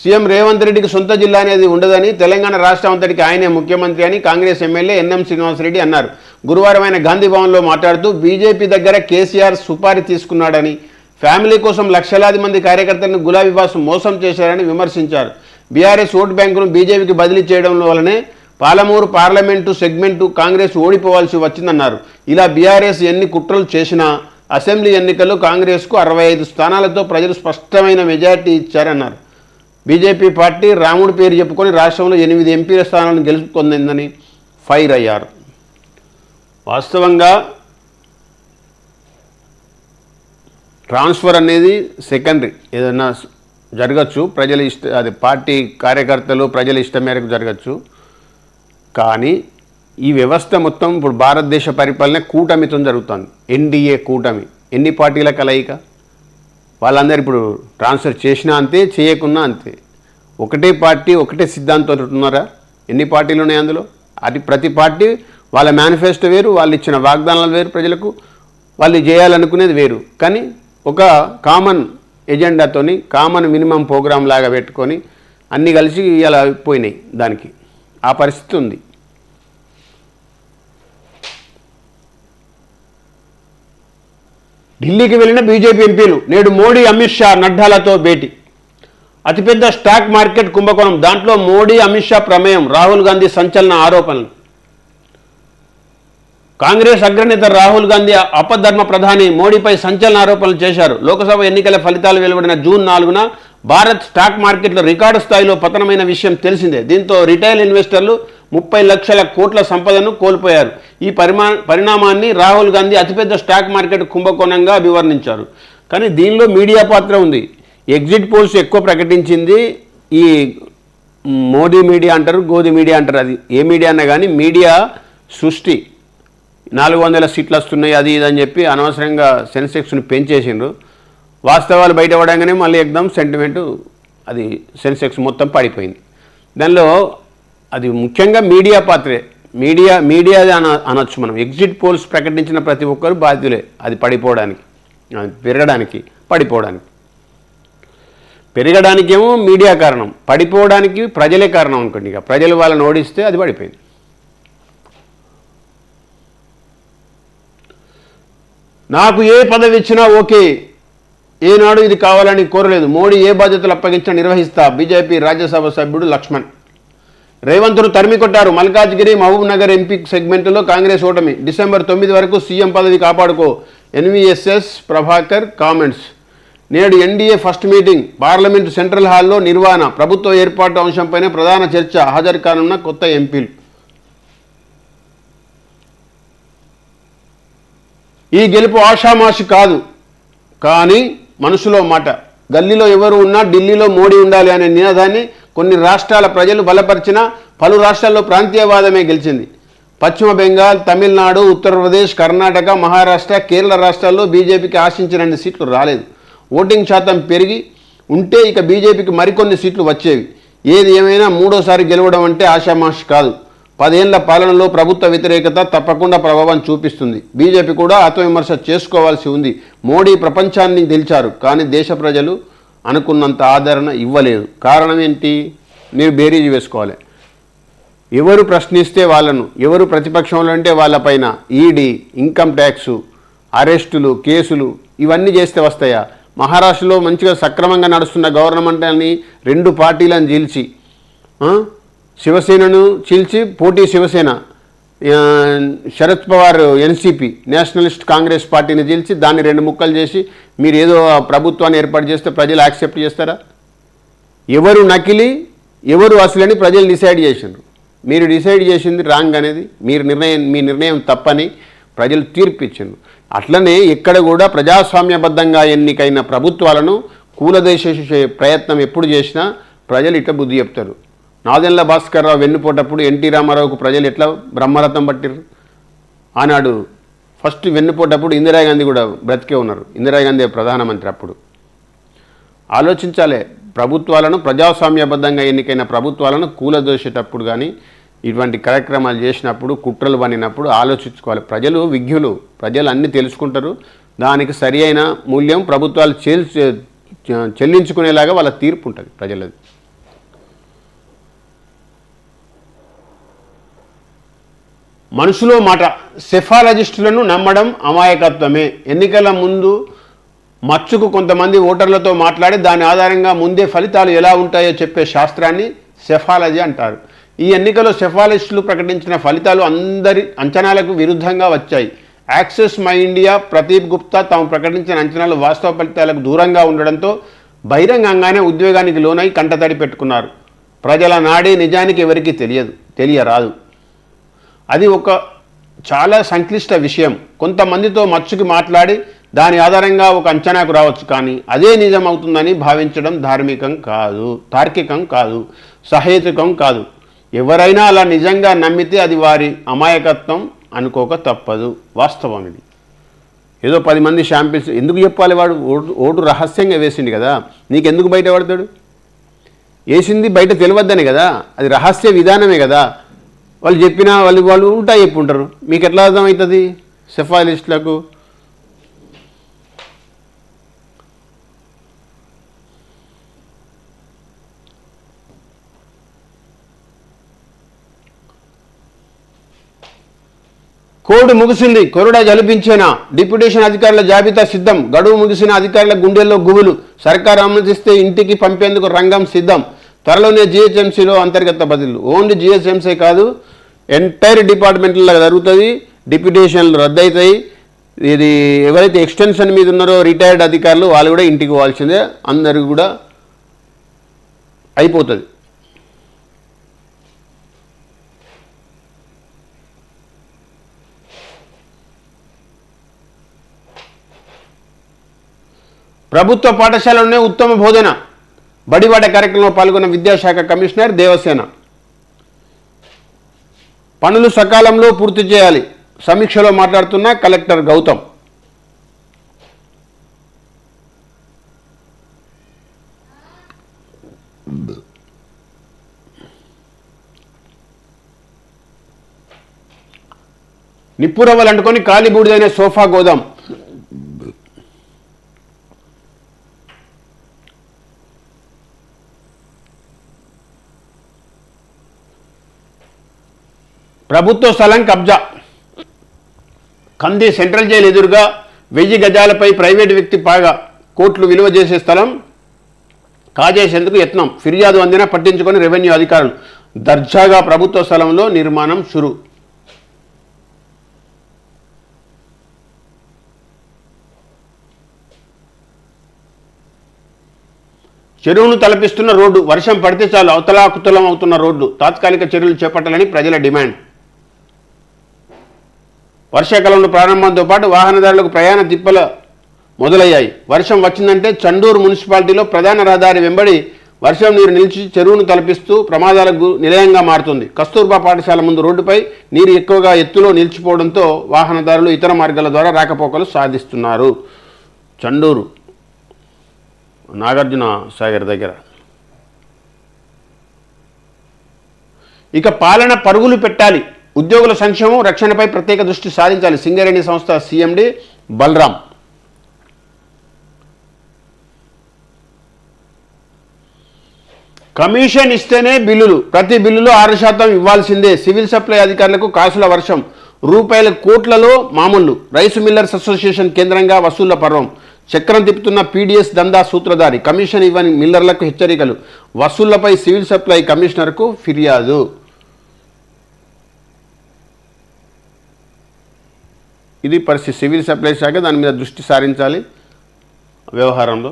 సీఎం రేవంత్ రెడ్డికి సొంత జిల్లా అనేది ఉండదని, తెలంగాణ రాష్ట్రం అంతటికి ఆయనే ముఖ్యమంత్రి అని కాంగ్రెస్ ఎమ్మెల్యే ఎన్ఎం శ్రీనివాసరెడ్డి అన్నారు. గురువారం ఆయన గాంధీ భవన్లో మాట్లాడుతూ బీజేపీ దగ్గర కేసీఆర్ సుపారీ తీసుకున్నాడని, ఫ్యామిలీ కోసం లక్షలాది మంది కార్యకర్తలను గులాబీ బాస్ మోసం చేశారని విమర్శించారు. బీఆర్ఎస్ ఓటు బ్యాంకును బీజేపీకి బదిలీ చేయడం వల్లనే పాలమూరు పార్లమెంటు సెగ్మెంటు కాంగ్రెస్ ఓడిపోవాల్సి వచ్చిందన్నారు. ఇలా బీఆర్ఎస్ ఎన్ని కుట్రలు చేసినా అసెంబ్లీ ఎన్నికల్లో కాంగ్రెస్కు 65 స్థానాలతో ప్రజలు స్పష్టమైన మెజార్టీ ఇచ్చారన్నారు. బీజేపీ పార్టీ రాముడి పేరు చెప్పుకొని రాష్ట్రంలో 8 ఎంపీల స్థానాలను గెలుచుకుందని ఫైర్ అయ్యారు. వాస్తవంగా ట్రాన్స్ఫర్ అనేది సెకండరీ, ఏదైనా జరగచ్చు, ప్రజల అది పార్టీ కార్యకర్తలు ప్రజల ఇష్టం మేరకు జరగచ్చు. కానీ ఈ వ్యవస్థ మొత్తం ఇప్పుడు భారతదేశ పరిపాలన కూటమితో జరుగుతుంది. ఎన్డీఏ కూటమి, ఎన్ని పార్టీల కలయిక, వాళ్ళందరూ ఇప్పుడు ట్రాన్స్ఫర్ చేసినా అంతే, చేయకున్నా అంతే. ఒకటే పార్టీ ఒకటే సిద్ధాంతం ఉన్నారా? ఎన్ని పార్టీలు ఉన్నాయి అందులో? అది ప్రతి పార్టీ వాళ్ళ మేనిఫెస్టో వేరు, వాళ్ళు ఇచ్చిన వాగ్దానాలు వేరు, ప్రజలకు వాళ్ళు చేయాలనుకునేది వేరు. కానీ ఒక కామన్ ఎజెండాతోని కామన్ మినిమం ప్రోగ్రామ్ లాగా పెట్టుకొని అన్నీ కలిసి ఇలా పోయినాయి. దానికి ఆ పరిస్థితి ఉంది. ఢిల్లీకి వెళ్ళిన బీజేపీ ఎంపీలు నేడు మోడీ, అమిత్ షా, నడ్డాలతో భేటీ. అతిపెద్ద స్టాక్ మార్కెట్ కుంభకోణం, దాంట్లో మోడీ, అమిత్ షా ప్రమేయం, రాహుల్ గాంధీ సంచలన ఆరోపణలు. కాంగ్రెస్ అగ్రనేత రాహుల్ గాంధీ అపధర్మ ప్రధాని మోడీపై సంచలన ఆరోపణలు చేశారు. లోక్సభ ఎన్నికల ఫలితాలు వెలువడిన జూన్ 4న భారత్ స్టాక్ మార్కెట్లో రికార్డు స్థాయిలో పతనమైన విషయం తెలిసిందే. దీంతో రిటైల్ ఇన్వెస్టర్లు 30 లక్షల కోట్ల సంపదను కోల్పోయారు. ఈ పరిణామాన్ని రాహుల్ గాంధీ అతిపెద్ద స్టాక్ మార్కెట్ కుంభకోణంగా అభివర్ణించారు. కానీ దీనిలో మీడియా పాత్ర ఉంది. ఎగ్జిట్ పోల్స్ ఎక్కువ ప్రకటించింది ఈ మోదీ మీడియా అంటారు, గోధి మీడియా అంటారు. అది ఏ మీడియా అన్నా కానీ మీడియా సృష్టి 400 సీట్లు వస్తున్నాయి అది ఇది అని చెప్పి అనవసరంగా సెన్సెక్స్ని పెంచేసిండ్రు. వాస్తవాలు బయటపడంగానే మళ్ళీ ఎగ్దాం సెంటిమెంటు అది సెన్సెక్స్ మొత్తం పడిపోయింది. దానిలో అది ముఖ్యంగా మీడియా పాత్రే. మీడియా అనొచ్చు మనం. ఎగ్జిట్ పోల్స్ ప్రకటించిన ప్రతి ఒక్కరు బాధ్యులే అది పడిపోవడానికి, పెరగడానికి, పడిపోవడానికి. పెరగడానికేమో మీడియా కారణం, పడిపోవడానికి ప్రజలే కారణం అనుకోండి. ఇక ప్రజలు వాళ్ళని ఓడిస్తే అది పడిపోయింది. నాకు ఏ పదవి ఇచ్చినా ఓకే, ఏనాడు ఇది కావాలని కోరలేదు. మోడీ ఏ బాధ్యతలు అప్పగించినా నిర్వహిస్తా. బీజేపీ రాజ్యసభ సభ్యుడు లక్ష్మణ్. రేవంత్ను తరిమి కొట్టారు. మల్కాజ్గిరి, మహబూబ్ నగర్ ఎంపీ సెగ్మెంట్లో కాంగ్రెస్ ఓటమి. డిసెంబర్ 9 వరకు సీఎం పదవి కాపాడుకో. NVSS Prabhakar comments. నేడు NDA first meeting. Parliament central హాల్లో నిర్వహణ. ప్రభుత్వ ఏర్పాటు అంశంపైనే ప్రధాన చర్చ. హాజరు కానున్న కొత్త ఎంపీలు. ఈ గెలుపు ఆషామాషి కాదు, కానీ మనసులో మాట. గల్లీలో ఎవరు ఉన్నా ఢిల్లీలో మోడీ ఉండాలి అనే నినాదాన్ని కొన్ని రాష్ట్రాల ప్రజలు బలపరిచినా పలు రాష్ట్రాల్లో ప్రాంతీయవాదమే గెలిచింది. పశ్చిమ బెంగాల్, తమిళనాడు, ఉత్తరప్రదేశ్, కర్ణాటక, మహారాష్ట్ర, కేరళ రాష్ట్రాల్లో బీజేపీకి ఆశించినన్ని సీట్లు రాలేదు. ఓటింగ్ శాతం పెరిగి ఉంటే ఇక బీజేపీకి మరికొన్ని సీట్లు వచ్చేవి. ఏది ఏమైనా మూడోసారి గెలవడం అంటే ఆషామాషి కాదు. 10 ఏళ్ల పాలనలో ప్రభుత్వ వ్యతిరేకత తప్పకుండా ప్రభావం చూపిస్తుంది. బీజేపీ కూడా ఆత్మవిమర్శ చేసుకోవాల్సి ఉంది. మోడీ ప్రపంచాన్ని గెలిచారు, కానీ దేశ ప్రజలు అనుకున్నంత ఆదరణ ఇవ్వలేదు. కారణం ఏంటి? మీరు బేరీజు వేసుకోవాలి. ఎవరు ప్రశ్నిస్తే వాళ్ళను, ఎవరు ప్రతిపక్షంలో అంటే వాళ్ళపైన ఈడీ, ఇన్కమ్ ట్యాక్సు, అరెస్టులు, కేసులు ఇవన్నీ చేస్తే వస్తాయా? మహారాష్ట్రలో మంచిగా సక్రమంగా నడుస్తున్న గవర్నమెంట్ అని 2 పార్టీలను చీల్చి, శివసేనను చీల్చి పోటీ శివసేన, శరద్ పవార్ ఎన్సీపీ నేషనలిస్ట్ కాంగ్రెస్ పార్టీని చీల్చి దాన్ని 2 ముక్కలు చేసి మీరు ఏదో ప్రభుత్వాన్ని ఏర్పాటు చేస్తే ప్రజలు యాక్సెప్ట్ చేస్తారా? ఎవరు నకిలీ, ఎవరు అసలని ప్రజలు డిసైడ్ చేసిండ్రు. మీరు డిసైడ్ చేసింది రాంగ్ అనేది, మీ నిర్ణయం తప్పని ప్రజలు తీర్పు ఇచ్చిండ్రు. అట్లనే ఇక్కడ కూడా ప్రజాస్వామ్యబద్ధంగా ఎన్నికైన ప్రభుత్వాలను కూలదేశే ప్రయత్నం ఎప్పుడు చేసినా ప్రజలు ఇట్లా బుద్ధి చెప్తారు. నాదెండ్ల భాస్కర్ రావు వెన్నుపోటప్పుడు ఎన్టీ రామారావుకు ప్రజలు ఎట్లా బ్రహ్మరథం పట్టిరు. ఆనాడు ఫస్ట్ వెన్నుపోటప్పుడు ఇందిరాగాంధీ కూడా బ్రతికే ఉన్నారు. ఇందిరాగాంధీ ప్రధానమంత్రి. అప్పుడు ఆలోచించాలి. ప్రభుత్వాలను, ప్రజాస్వామ్యబద్ధంగా ఎన్నికైన ప్రభుత్వాలను కూలదోసేటప్పుడు కానీ ఇటువంటి కార్యక్రమాలు చేసినప్పుడు, కుట్రలు పనినప్పుడు ఆలోచించుకోవాలి. ప్రజలు విజ్ఞులు, ప్రజలు అన్నీ తెలుసుకుంటారు. దానికి సరి అయిన మూల్యం ప్రభుత్వాలు చెల్లించుకునేలాగా వాళ్ళ తీర్పు ఉంటుంది ప్రజలది. మనసులో మాట. సెఫాలజిస్టులను నమ్మడం అమాయకత్వమే. ఎన్నికల ముందు మచ్చుకు కొంతమంది ఓటర్లతో మాట్లాడి దాని ఆధారంగా ముందే ఫలితాలు ఎలా ఉంటాయో చెప్పే శాస్త్రాన్ని సెఫాలజీ అంటారు. ఈ ఎన్నికలో సెఫాలజిస్టులు ప్రకటించిన ఫలితాలు అందరి అంచనాలకు విరుద్ధంగా వచ్చాయి. Access my India Pradeep Gupta తాము ప్రకటించిన అంచనాలు వాస్తవ ఫలితాలకు దూరంగా ఉండడంతో బహిరంగంగానే ఉద్వేగానికి లోనై కంటతడి పెట్టుకున్నారు. ప్రజల నాడే నిజానికి ఎవరికీ తెలియరాదు. అది ఒక చాలా సంక్లిష్ట విషయం. కొంతమందితో మచ్చుకి మాట్లాడి దాని ఆధారంగా ఒక అంచనాకు రావచ్చు, కానీ అదే నిజం అవుతుందని భావించడం తార్కికం కాదు, సహేతుకం కాదు. ఎవరైనా అలా నిజంగా నమ్మితే అది వారి అమాయకత్వం అనుకోక తప్పదు. వాస్తవం ఇది. ఏదో 10 మంది షాంపిల్స్ ఎందుకు చెప్పాలి? వాడు ఓటు రహస్యంగా వేసిండు కదా, నీకెందుకు బయట పడతాడు? వేసింది బయట తెలియవద్దనే కదా, అది రహస్య విధానమే కదా. వాళ్ళు చెప్పినా వాళ్ళు ఉల్టా చెప్పుంటారు. మీకు ఎట్లా అర్థమవుతుంది సెఫాలిస్టులకు? కోడ్ ముగిసింది, కొరడా జలిపించేనా? డిప్యూటేషన్ అధికారుల జాబితా సిద్ధం. గడువు ముగిసిన అధికారుల గుండెల్లో గుబులు. సర్కారు అనుమతిస్తే ఇంటికి పంపేందుకు రంగం సిద్ధం. త్వరలోనే జిహెచ్ఎంసీలో అంతర్గత బదిలీలు. ఓన్లీ జిహెచ్ఎంసీ కాదు, ఎంటైర్ డిపార్ట్మెంట్లో జరుగుతుంది. డిప్యూటేషన్లు రద్దవుతాయి. ఇది ఎవరైతే ఎక్స్టెన్షన్ మీద ఉన్నారో రిటైర్డ్ అధికారులు వాళ్ళు కూడా ఇంటికి పోవాల్సిందే. అందరికి కూడా అయిపోతుంది. ప్రభుత్వ పాఠశాలలోనే ఉత్తమ బోధన. బడిబాట కార్యక్రమంలో పాల్గొన్న విద్యాశాఖ కమిషనర్ దేవసేన. పనులు సకాలంలో పూర్తి చేయాలి. సమీక్షలో మాట్లాడుతున్న కలెక్టర్ గౌతమ్. నిప్పురవ్వలు అంటుకొని కాలిబూడిదైన సోఫా గోదాం. ప్రభుత్వ స్థలం కబ్జా. కంది సెంట్రల్ జైలు ఎదురుగా 1000 గజాలపై ప్రైవేటు వ్యక్తి పాగా కోట్లు విలువ చేసే స్థలం కాజేసేందుకు యత్నం. ఫిర్యాదు అందినా పట్టించుకొని రెవెన్యూ అధికారులు. దర్జాగా ప్రభుత్వ స్థలంలో నిర్మాణం షురు. చెరువును తలపిస్తున్న రోడ్డు. వర్షం పడితే చాలు అవతలాకుతలం అవుతున్న రోడ్డు. తాత్కాలిక చర్యలు చేపట్టాలని ప్రజల డిమాండ్. వర్షాకాలంలో ప్రారంభంతో పాటు వాహనదారులకు ప్రయాణ తిప్పలు మొదలయ్యాయి. వర్షం వచ్చిందంటే చండూరు మున్సిపాలిటీలో ప్రధాన రహదారి వెంబడి వర్షం నీరు నిలిచి చెరువును తలపిస్తూ ప్రమాదాలకు నిలయంగా మారుతుంది. కస్తూర్బా పాఠశాల ముందు రోడ్డుపై నీరు ఎక్కువగా ఎత్తులో నిలిచిపోవడంతో వాహనదారులు ఇతర మార్గాల ద్వారా రాకపోకలు సాధిస్తున్నారు. చండూరు నాగార్జున సాగర్ దగ్గర. ఇక పాలన పరుగులు పెట్టాలి. ఉద్యోగుల సంక్షేమం రక్షణపై ప్రత్యేక దృష్టి సాధించాలి. సింగరేణి సంస్థ సీఎండీ బలరాం. కమిషన్ ఇస్తేనే బిల్లులు. ప్రతి బిల్లులో 6% ఇవ్వాల్సిందే. సివిల్ సప్లై అధికారులకు కాసుల వర్షం. రూపాయల కోట్లలో మామూలు. రైసు మిల్లర్స్ అసోసియేషన్ కేంద్రంగా వసూళ్ల పర్వం. చక్రం తిప్పుతున్న పీడీఎస్ దందా సూత్రధారి. కమిషన్ ఇవ్వని మిల్లర్లకు హెచ్చరికలు. వసూళ్లపై సివిల్ సప్లై కమిషనర్కు ఫిర్యాదు. ఇది పరిస్థితి. సివిల్ సప్లై శాఖ దాని మీద దృష్టి సారించాలి వ్యవహారంలో.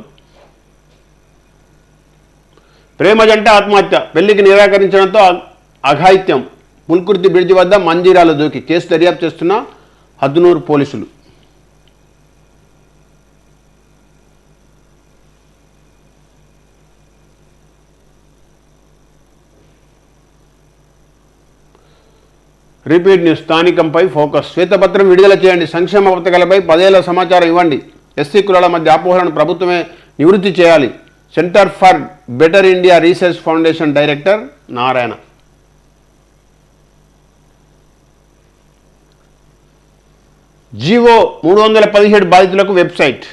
ప్రేమ జంట ఆత్మహత్య. పెళ్లికి నిరాకరించడంతో అఘాయిత్యం. పుల్కుర్తి బ్రిడ్జి వద్ద మంజీరాలు దూకి. కేసు దర్యాప్తు చేస్తున్న హద్దునూరు పోలీసులు. Repeat news. స్థానికంపై ఫోకస్. శ్వేతపత్రం విడుదల చేయండి. సంక్షేమ పథకాలపై 10 ఏళ్ల సమాచారం ఇవ్వండి. ఎస్సీ కులాల మధ్య అపోహలను ప్రభుత్వమే నివృత్తి చేయాలి. Centre for better India research foundation director Narayana. GO 317 బాధితులకు వెబ్సైట్.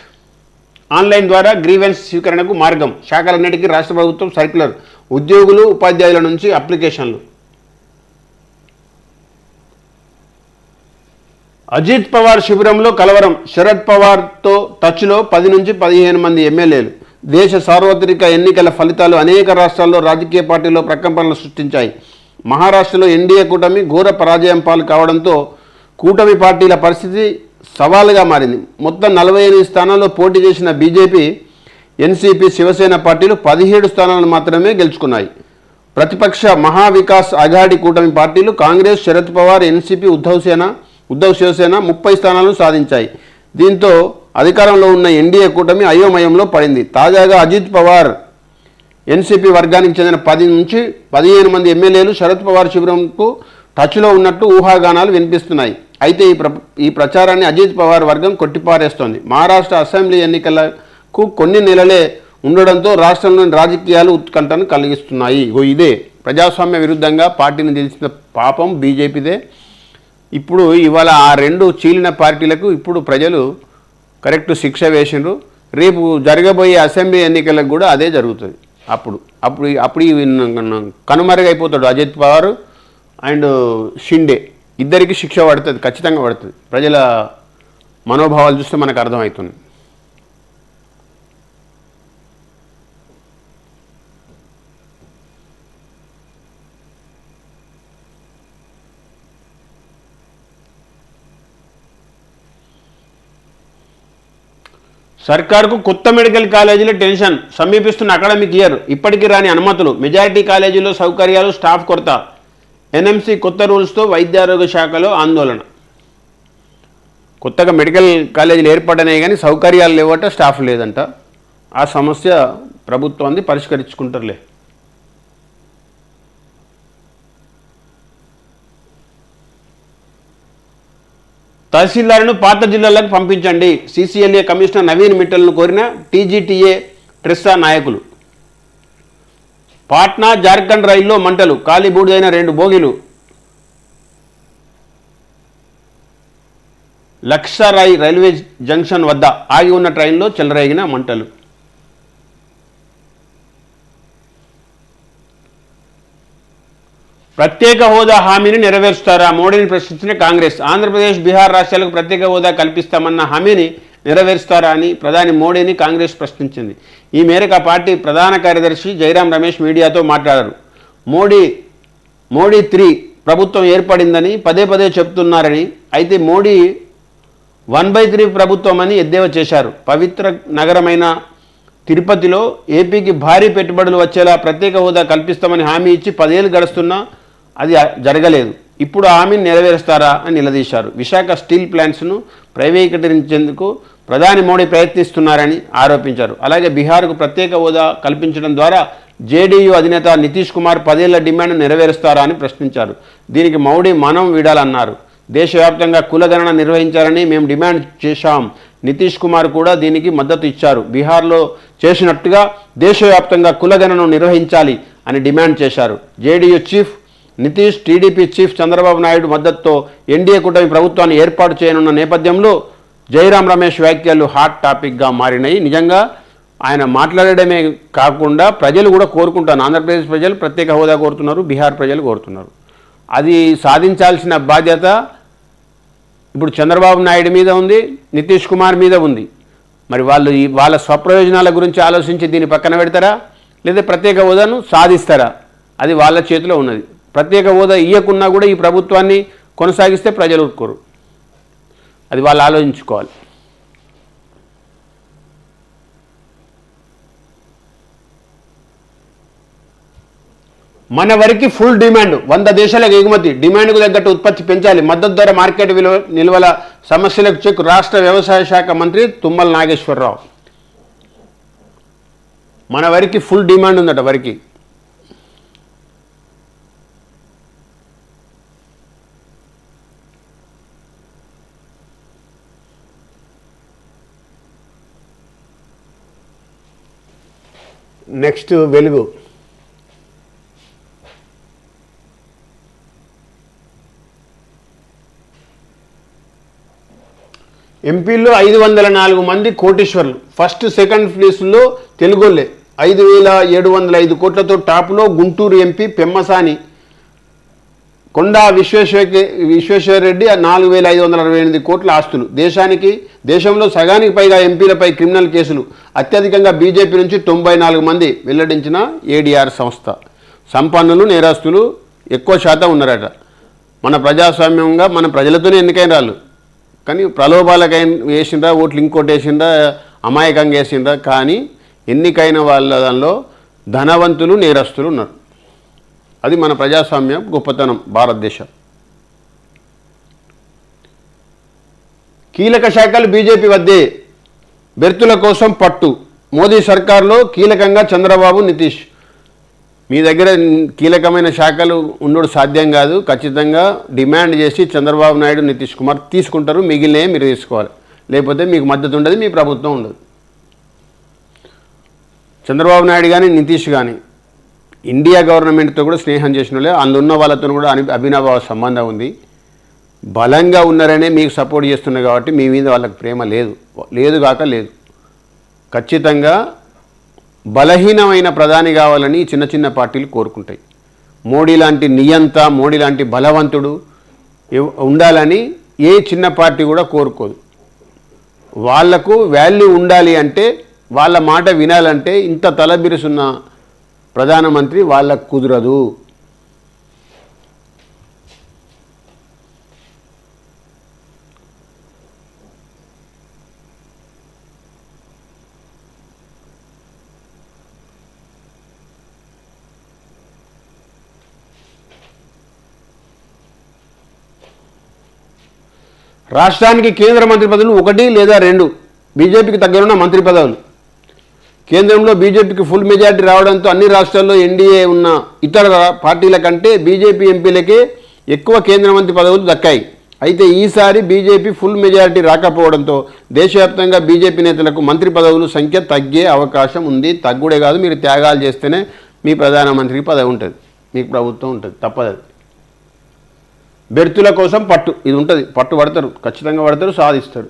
ఆన్లైన్ ద్వారా గ్రీవెన్స్ స్వీకరణకు మార్గం. శాఖలన్నిటికీ రాష్ట్ర ప్రభుత్వం సర్క్యులర్. ఉద్యోగులు ఉపాధ్యాయుల నుంచి అప్లికేషన్లు. అజిత్ పవార్ శిబిరంలో కలవరం. శరద్ పవార్తో టచ్లో 10 నుంచి 15 మంది ఎమ్మెల్యేలు. దేశ సార్వత్రిక ఎన్నికల ఫలితాలు అనేక రాష్ట్రాల్లో రాజకీయ పార్టీల్లో ప్రకంపనలు సృష్టించాయి. మహారాష్ట్రలో ఎన్డీఏ కూటమి ఘోర పరాజయం పాలు కావడంతో కూటమి పార్టీల పరిస్థితి సవాలుగా మారింది. మొత్తం 48 స్థానాల్లో పోటీ చేసిన బీజేపీ, ఎన్సీపీ, శివసేన పార్టీలు 17 స్థానాలను మాత్రమే గెలుచుకున్నాయి. ప్రతిపక్ష మహావికాస్ అఘాడీ కూటమి పార్టీలు కాంగ్రెస్, శరద్ పవార్, ఎన్సీపీ, ఉద్ధవ్ శివసేన 30 స్థానాలను సాధించాయి. దీంతో అధికారంలో ఉన్న ఎన్డీఏ కూటమి అయోమయంలో పడింది. తాజాగా అజిత్ పవార్ ఎన్సీపీ వర్గానికి చెందిన 10 నుంచి 15 మంది ఎమ్మెల్యేలు శరద్ పవార్ శిబిరంకు టచ్లో ఉన్నట్టు ఊహాగానాలు వినిపిస్తున్నాయి. అయితే ఈ ప్రచారాన్ని అజిత్ పవార్ వర్గం కొట్టిపారేస్తోంది. మహారాష్ట్ర అసెంబ్లీ ఎన్నికలకు కొన్ని నెలలే ఉండడంతో రాష్ట్రంలోని రాజకీయాలు ఉత్కంఠను కలిగిస్తున్నాయి. ఇదే ప్రజాస్వామ్య విరుద్ధంగా పార్టీని తెలిసిన పాపం బీజేపీదే. ఇప్పుడు ఇవాళ ఆ 2 చీలిన పార్టీలకు ఇప్పుడు ప్రజలు కరెక్ట్ శిక్ష వేసిండ్రు. రేపు జరగబోయే అసెంబ్లీ ఎన్నికలకు కూడా అదే జరుగుతుంది. అప్పుడు కనుమరుగైపోతాడు అజిత్ పవార్ అండ్ షిండే. ఇద్దరికి శిక్ష పడుతుంది, ఖచ్చితంగా పడుతుంది. ప్రజల మనోభావాలు చూస్తే మనకు అర్థమవుతుంది. సర్కారుకు కొత్త మెడికల్ కాలేజీల టెన్షన్, సమీపిస్తున్న అకాడమిక్ ఇయర్, ఇప్పటికీ రాని అనుమతులు, మెజారిటీ కాలేజీల్లో సౌకర్యాలు, స్టాఫ్ కొరత, ఎన్ఎంసీ కొత్త రూల్స్తో వైద్యారోగ్య శాఖలో ఆందోళన. కొత్తగా మెడికల్ కాలేజీలు ఏర్పడినాయి కానీ సౌకర్యాలు లేవట, స్టాఫ్ లేదంట. ఆ సమస్య ప్రభుత్వాన్ని పరిష్కరించుకుంటారులే. తహసీల్దార్ను పాత జిల్లాలకు పంపించండి, సీసీఎల్ఏ కమిషనర్ నవీన్ మిట్టల్ను కోరిన టీజీటీఏ ట్రెస్సా నాయకులు. పాట్నా జార్ఖండ్ రైల్లో మంటలు, కాలిబూడిదైన 2 బోగీలు. లక్షరాయ్ రైల్వే జంక్షన్ వద్ద ఆగి ఉన్న ట్రైన్లో చెలరేగిన మంటలు. ప్రత్యేక హోదా హామీని నెరవేరుస్తారా, మోడీని ప్రశ్నించిన కాంగ్రెస్. ఆంధ్రప్రదేశ్, బీహార్ రాష్ట్రాలకు ప్రత్యేక హోదా కల్పిస్తామన్న హామీని నెరవేరుస్తారా అని ప్రధాని మోడీని కాంగ్రెస్ ప్రశ్నించింది. ఈ మేరకు ఆ పార్టీ ప్రధాన కార్యదర్శి జైరాం రమేష్ మీడియాతో మాట్లాడారు. మోడీ 3 ప్రభుత్వం ఏర్పడిందని పదే చెప్తున్నారని, అయితే మోడీ 1/3 ప్రభుత్వం అని ఎద్దేవా చేశారు. పవిత్ర నగరమైన తిరుపతిలో ఏపీకి భారీ పెట్టుబడులు వచ్చేలా ప్రత్యేక హోదా కల్పిస్తామని హామీ ఇచ్చి 10 ఏళ్ళు గడుస్తున్నా అది జరగలేదు. ఇప్పుడు హామీని నెరవేరుస్తారా అని నిలదీశారు. విశాఖ స్టీల్ ప్లాంట్స్ను ప్రైవేటీకరించేందుకు ప్రధాని మోడీ ప్రయత్నిస్తున్నారని ఆరోపించారు. అలాగే బీహార్కు ప్రత్యేక హోదా కల్పించడం ద్వారా జేడీయూ అధినేత నితీష్ కుమార్ 10 ఏళ్ల డిమాండ్ నెరవేరుస్తారా అని ప్రశ్నించారు. దీనికి మోడీ మౌనం వీడాలన్నారు. దేశవ్యాప్తంగా కులగణన నిర్వహించాలని మేము డిమాండ్ చేశాం. నితీష్ కుమార్ కూడా దీనికి మద్దతు ఇచ్చారు. బీహార్లో చేసినట్టుగా దేశవ్యాప్తంగా కులగణనను నిర్వహించాలి అని డిమాండ్ చేశారు. JDU chief Nitish, TDP chief Chandrababu Naidu మద్దతుతో ఎన్డీఏ కూటమి ప్రభుత్వాన్ని ఏర్పాటు చేయనున్న నేపథ్యంలో జైరాం రమేష్ వ్యాఖ్యలు హాట్ టాపిక్గా మారినాయి. నిజంగా ఆయన మాట్లాడడమే కాకుండా ప్రజలు కూడా కోరుకుంటారు. ఆంధ్రప్రదేశ్ ప్రజలు ప్రత్యేక హోదా కోరుతున్నారు, బీహార్ ప్రజలు కోరుతున్నారు. అది సాధించాల్సిన బాధ్యత ఇప్పుడు చంద్రబాబు నాయుడు మీద ఉంది, నితీష్ కుమార్ మీద ఉంది. మరి వాళ్ళు వాళ్ళ స్వప్రయోజనాల గురించి ఆలోచించి దీన్ని పక్కన పెడతారా, లేదా ప్రత్యేక హోదాను సాధిస్తారా? అది వాళ్ళ చేతిలో ఉన్నది. ప్రత్యేక హోదా ఇవ్వకున్నా కూడా ఈ ప్రభుత్వాన్ని కొనసాగిస్తే ప్రజలు ఊరుకోరు. అది వాళ్ళు ఆలోచించుకోవాలి. మన వరకు ఫుల్ డిమాండ్, 100 దేశాలకు ఎగుమతి, డిమాండ్కు తగ్గట్టు ఉత్పత్తి పెంచాలి, మద్దతు ధర, మార్కెట్ విలువ నిల్వల సమస్యలకు చెక్. రాష్ట్ర వ్యవసాయ శాఖ మంత్రి తుమ్మల నాగేశ్వరరావు. మన వరకు ఫుల్ డిమాండ్ ఉందట. వరకు నెక్స్ట్ వెలుగు. ఎంపీల్లో 504 మంది కోటీశ్వర్లు. ఫస్ట్ సెకండ్ ప్లేస్లో తెలుగోళ్ళే. 5,705 కోట్లతో టాప్లో గుంటూరు ఎంపీ పెమ్మసాని కొండా విశ్వేశ్వరరెడ్డి 4,568 కోట్ల ఆస్తులు. దేశంలో సగానికి పైగా ఎంపీలపై క్రిమినల్ కేసులు. అత్యధికంగా బీజేపీ నుంచి 94 మంది వెల్లడించిన ఏడీఆర్ సంస్థ. సంపన్నులు, నేరస్తులు ఎక్కువ శాతం ఉన్నారట. మన ప్రజాస్వామ్యంగా మన ప్రజలతోనే ఎన్నికైన వాళ్ళు, కానీ ప్రలోభాలకైన వేసిండ్రా, ఓట్లు ఇంకోటి వేసిండ్రా, అమాయకంగా వేసిండ్రా. కానీ ఎన్నికైన వాళ్ళ దానిలో ధనవంతులు, నేరస్తులు ఉన్నారు. అది మన ప్రజాస్వామ్యం గొప్పతనం. భారతదేశం కీలక శాఖలు బీజేపీ వద్దే, బెర్తుల కోసం పట్టు. మోదీ సర్కార్లో కీలకంగా చంద్రబాబు, నితీష్. మీ దగ్గర కీలకమైన శాఖలు ఉండడం సాధ్యం కాదు. ఖచ్చితంగా డిమాండ్ చేసి చంద్రబాబు నాయుడు, నితీష్ కుమార్ తీసుకుంటారు. మిగిలినవి మీరు తీసుకోవాలి, లేకపోతే మీకు మద్దతు ఉండదు, మీ ప్రభుత్వం ఉండదు. చంద్రబాబు నాయుడు కానీ నితీష్ కానీ ఇండియా గవర్నమెంట్తో కూడా స్నేహం చేసిన వాళ్ళే. అందున్న వాళ్ళతో కూడా అభినవ సంబంధం ఉంది. బలంగా ఉన్నారనే మీకు సపోర్ట్ చేస్తున్నారు కాబట్టి మీ మీద వాళ్ళకి ప్రేమ లేదు కాక లేదు. ఖచ్చితంగా బలహీనమైన ప్రధాని కావాలని చిన్న చిన్న పార్టీలు కోరుకుంటాయి. మోడీ లాంటి నియంత, మోడీ లాంటి బలవంతుడు ఉండాలని ఏ చిన్న పార్టీ కూడా కోరుకోదు. వాళ్లకు వాల్యూ ఉండాలి అంటే, వాళ్ళ మాట వినాలంటే ఇంత తలబిరుసున్న ప్రధానమంత్రి వాళ్ళకు కుదరదు. రాష్ట్రానికి కేంద్ర మంత్రి పదవులు 1 లేదా 2 బీజేపీకి దగ్గరున్న మంత్రి పదవులు. కేంద్రంలో బీజేపీకి ఫుల్ మెజారిటీ రావడంతో అన్ని రాష్ట్రాల్లో ఎన్డీఏ ఉన్న ఇతర పార్టీల కంటే బీజేపీ ఎంపీలకే ఎక్కువ కేంద్ర మంత్రి పదవులు దక్కాయి. అయితే ఈసారి బీజేపీ ఫుల్ మెజారిటీ రాకపోవడంతో దేశవ్యాప్తంగా బీజేపీ నేతలకు మంత్రి పదవుల సంఖ్య తగ్గే అవకాశం ఉంది. తగ్గుడే కాదు, మీరు త్యాగాలు చేస్తేనే మీ ప్రధానమంత్రికి పదవి ఉంటుంది, మీకు ప్రభుత్వం ఉంటుంది, తప్పదు. బెర్తుల కోసం పట్టు, ఇది ఉంటుంది, పట్టు పడతారు, ఖచ్చితంగా పడతారు, సాధిస్తారు.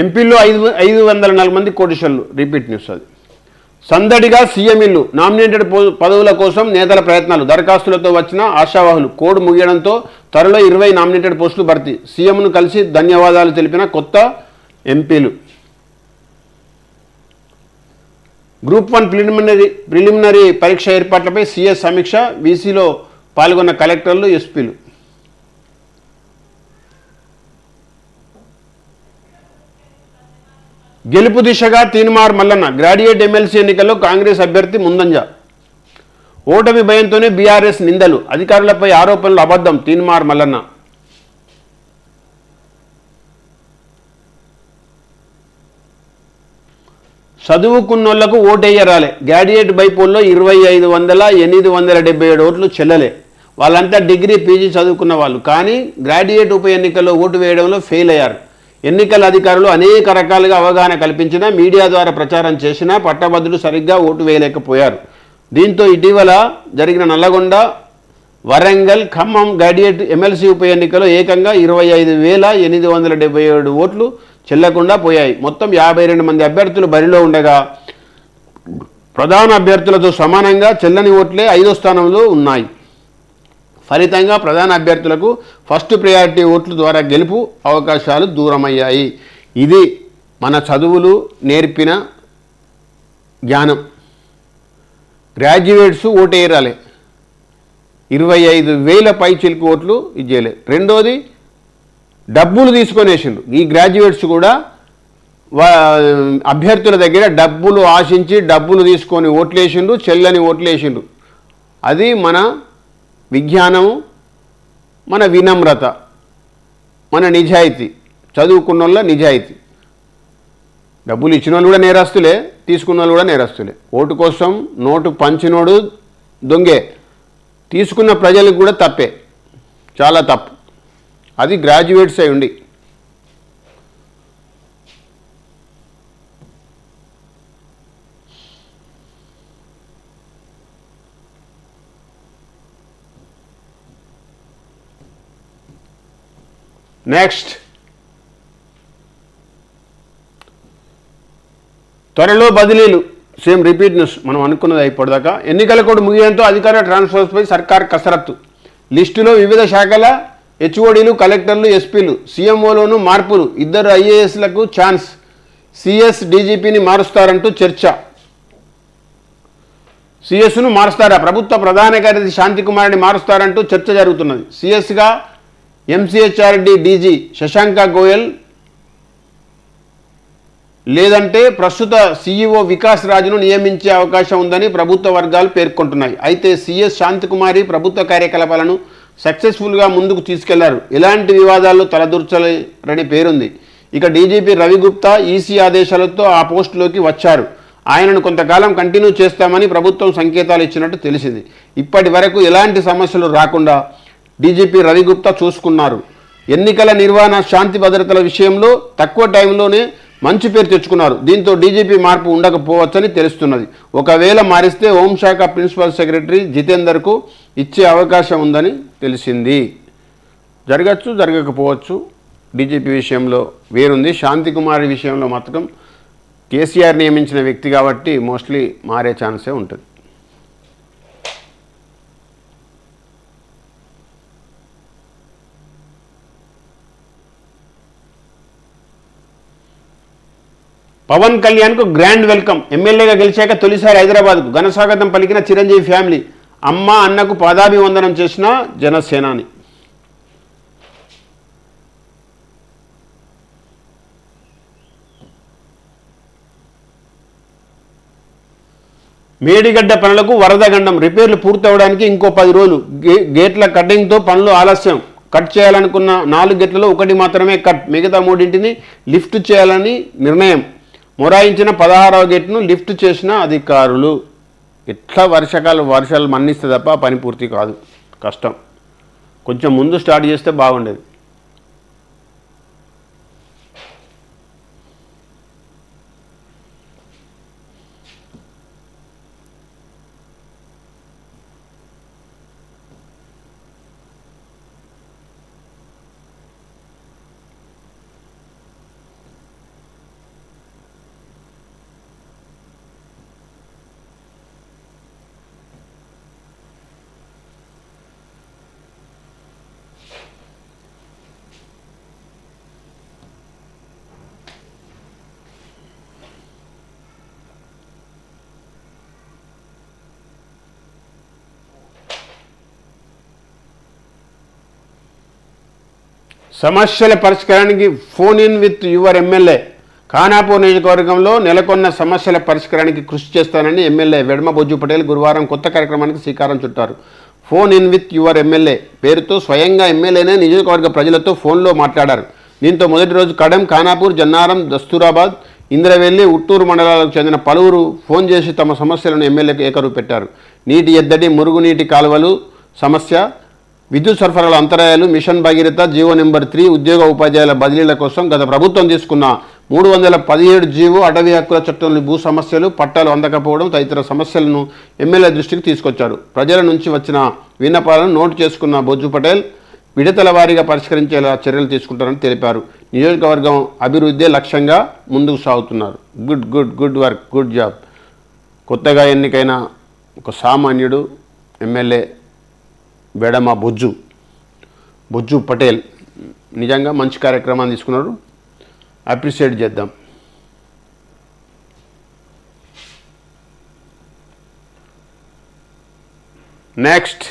ఎంపీల్లో 504 మంది కోటీశ్వర్లు. రిపీట్ న్యూస్ అది. సందడిగా సీఎం ఇల్లు. నామినేటెడ్ పదవుల కోసం నేతల ప్రయత్నాలు. దరఖాస్తులతో వచ్చిన ఆశావాహులు. కోడ్ ముగియడంతో త్వరలో 20 నామినేటెడ్ పోస్టులు భర్తీ. సీఎంను కలిసి ధన్యవాదాలు తెలిపిన కొత్త ఎంపీలు. గ్రూప్ 1 ప్రిలిమినరీ పరీక్ష ఏర్పాట్లపై సీఎస్ సమీక్ష. వీసీలో పాల్గొన్న కలెక్టర్లు, ఎస్పీలు. గెలుపు దిశగా తీన్మార్ మల్లన్న. గ్రాడ్యుయేట్ ఎమ్మెల్సీ ఎన్నికల్లో కాంగ్రెస్ అభ్యర్థి ముందంజ. ఓటమి భయంతోనే బీఆర్ఎస్ నిందలు. అధికారులపై ఆరోపణలు అబద్ధం. తీన్మార్ మల్లన్న. చదువుకున్నోళ్లకు ఓటేయరాలే. గ్రాడ్యుయేట్ బైపోల్లో 25,877 ఓట్లు చెల్లలే. వాళ్ళంతా డిగ్రీ, పీజీ చదువుకున్న వాళ్ళు. కానీ గ్రాడ్యుయేట్ ఉప ఎన్నికల్లో ఓటు వేయడంలో ఫెయిల్ అయ్యారు. ఎన్నికల అధికారులు అనేక రకాలుగా అవగాహన కల్పించినా, మీడియా ద్వారా ప్రచారం చేసినా పట్టభద్రులు సరిగ్గా ఓటు వేయలేకపోయారు. దీంతో ఇటీవల జరిగిన నల్లగొండ, వరంగల్, ఖమ్మం గ్రాడ్యుయేట్ ఎమ్మెల్సీ ఉప ఎన్నికలో ఏకంగా 25,877 ఓట్లు చెల్లకుండా పోయాయి. మొత్తం 52 మంది అభ్యర్థులు బరిలో ఉండగా ప్రధాన అభ్యర్థులతో సమానంగా చెల్లని ఓట్లే 5వ స్థానంలో ఉన్నాయి. ఫలితంగా ప్రధాన అభ్యర్థులకు ఫస్ట్ ప్రయారిటీ ఓట్ల ద్వారా గెలుపు అవకాశాలు దూరమయ్యాయి. ఇది మన చదువులు నేర్పిన జ్ఞానం. గ్రాడ్యుయేట్స్ ఓటేయరాలే. 25,000 పై చిలుకు ఓట్లు ఇచ్చేయలే. రెండోది, డబ్బులు తీసుకొనేసిండ్రు. ఈ గ్రాడ్యుయేట్స్ కూడా అభ్యర్థుల దగ్గర డబ్బులు ఆశించి డబ్బులు తీసుకొని ఓట్లేసిండ్రు, చెల్లని ఓట్లేసిండ్రు. అది మన విజ్ఞానము, మన వినమ్రత, మన నిజాయితీ, చదువుకున్న వాళ్ళ నిజాయితీ. డబ్బులు ఇచ్చిన వాళ్ళు కూడా నేరస్తులే, తీసుకున్న వాళ్ళు కూడా నేరస్తులే. ఓటు కోసం నోటు పంచినోడు దొంగే, తీసుకున్న ప్రజలకు కూడా తప్పే, చాలా తప్పు. అది గ్రాడ్యుయేట్స్ అయి ఉండి. నెక్స్ట్, త్వరలో బదిలీలు. సేమ్ రిపీట్ న్యూస్, మనం అనుకున్నది ఇప్పటిదాకా. ఎన్నికల కోడ్ ముగియడంతో అధికార ట్రాన్స్ఫర్స్పై సర్కార్ కసరత్తు. లిస్టులో వివిధ శాఖల హెచ్ఓడీలు, కలెక్టర్లు, ఎస్పీలు. సీఎంఓలోనూ మార్పులు. 2 ఐఏఎస్లకు ఛాన్స్. సిఎస్ డీజీపీని మారుస్తారంటూ చర్చ. సిఎస్ను మారుస్తారా? ప్రభుత్వ ప్రధాన కార్యదర్శి శాంతికుమార్ని మారుస్తారంటూ చర్చ జరుగుతున్నది. సిఎస్గా ఎంసీహెచ్ఆర్డీ డీజీ శశాంక గోయల్, లేదంటే ప్రస్తుత సీఈఓ వికాస్ రాజును నియమించే అవకాశం ఉందని ప్రభుత్వ వర్గాలు పేర్కొంటున్నాయి. అయితే సిఎస్ శాంతికుమారి ప్రభుత్వ కార్యకలాపాలను సక్సెస్ఫుల్గా ముందుకు తీసుకెళ్లారు. ఎలాంటి వివాదాల్లో తలదూర్చలేరని పేరుంది. ఇక డీజీపీ రవిగుప్తా ఈసీ ఆదేశాలతో ఆ పోస్టులోకి వచ్చారు. ఆయనను కొంతకాలం కంటిన్యూ చేస్తామని ప్రభుత్వం సంకేతాలు ఇచ్చినట్టు తెలిసింది. ఇప్పటి వరకు ఎలాంటి సమస్యలు రాకుండా డీజీపీ రవిగుప్తా చూసుకున్నారు. ఎన్నికల నిర్వహణ, శాంతి భద్రతల విషయంలో తక్కువ టైంలోనే మంచి పేరు తెచ్చుకున్నారు. దీంతో డీజీపీ మార్పు ఉండకపోవచ్చని తెలుస్తున్నది. ఒకవేళ మారిస్తే హోంశాఖ ప్రిన్సిపల్ సెక్రటరీ జితేందర్కు ఇచ్చే అవకాశం ఉందని తెలిసింది. జరగచ్చు, జరగకపోవచ్చు. డీజీపీ విషయంలో వేరుంది. శాంతికుమారి విషయంలో మాత్రం కేసీఆర్ నియమించిన వ్యక్తి కాబట్టి మోస్ట్లీ మారే ఛాన్సే ఉంటుంది. పవన్ కళ్యాణ్కు గ్రాండ్ వెల్కమ్. ఎమ్మెల్యేగా గెలిచాక తొలిసారి హైదరాబాద్కు ఘన స్వాగతం పలికిన చిరంజీవి ఫ్యామిలీ. అమ్మ అన్నకు పాదాభివందనం చేసిన జనసేనాని. మేడిగడ్డ పనులకు వరదగండం. రిపేర్లు పూర్తవడానికి ఇంకో 10 రోజులు. గేట్ల కటింగ్తో పనులు ఆలస్యం. కట్ చేయాలనుకున్న 4 గేట్లలో 1 మాత్రమే కట్. మిగతా 3ంటిని లిఫ్ట్ చేయాలని నిర్ణయం. మొరాయించిన 16వ గేట్ను లిఫ్ట్ చేసిన అధికారులు. ఇట్లా వర్షాలు మన్నిస్తే తప్ప పని పూర్తి కాదు, కష్టం. కొంచెం ముందు స్టార్ట్ చేస్తే బాగుండేది. సమస్యల పరిష్కారానికి phone in with your MLA. Khanapur నియోజకవర్గంలో నెలకొన్న సమస్యల పరిష్కారానికి కృషి చేస్తానని ఎమ్మెల్యే వెడమ బొజ్జు పటేల్ గురువారం కొత్త కార్యక్రమానికి శ్రీకారం చుట్టారు. Phone in with your MLA పేరుతో స్వయంగా ఎమ్మెల్యేనే నియోజకవర్గ ప్రజలతో ఫోన్లో మాట్లాడారు. దీంతో మొదటి రోజు కడెం, ఖానాపూర్, జన్నారం, దస్తూరాబాద్, ఇంద్రవెల్లి, ఉట్టూరు మండలాలకు చెందిన పలువురు ఫోన్ చేసి తమ సమస్యలను ఎమ్మెల్యేకు ఏకరువు పెట్టారు. నీటి ఎద్దడి, మురుగునీటి కాలువలు సమస్య, విద్యుత్ సరఫరాల అంతరాయాలు, మిషన్ భగీరథ, జీవో నెంబర్ 3, ఉద్యోగ ఉపాధ్యాయుల బదిలీల కోసం గత ప్రభుత్వం తీసుకున్న 317 జీవో, అటవీ హక్కుల చట్టంలోని భూ సమస్యలు, పట్టాలు అందకపోవడం తదితర సమస్యలను ఎమ్మెల్యే దృష్టికి తీసుకొచ్చారు. ప్రజల నుంచి వచ్చిన విన్నపాలను నోటు చేసుకున్న బొజ్జు పటేల్ విడతల వారీగా పరిష్కరించేలా చర్యలు తీసుకుంటారని తెలిపారు. నియోజకవర్గం అభివృద్ధి లక్ష్యంగా ముందుకు సాగుతున్నారు. Good good good work, good job. కొత్తగా ఎన్నికైన ఒక సామాన్యుడు ఎమ్మెల్యే వెడమ బొజ్జు పటేల్ నిజంగా మంచి కార్యక్రమాన్ని తీసుకున్నారు. అప్రిషియేట్ చేద్దాం. నెక్స్ట్,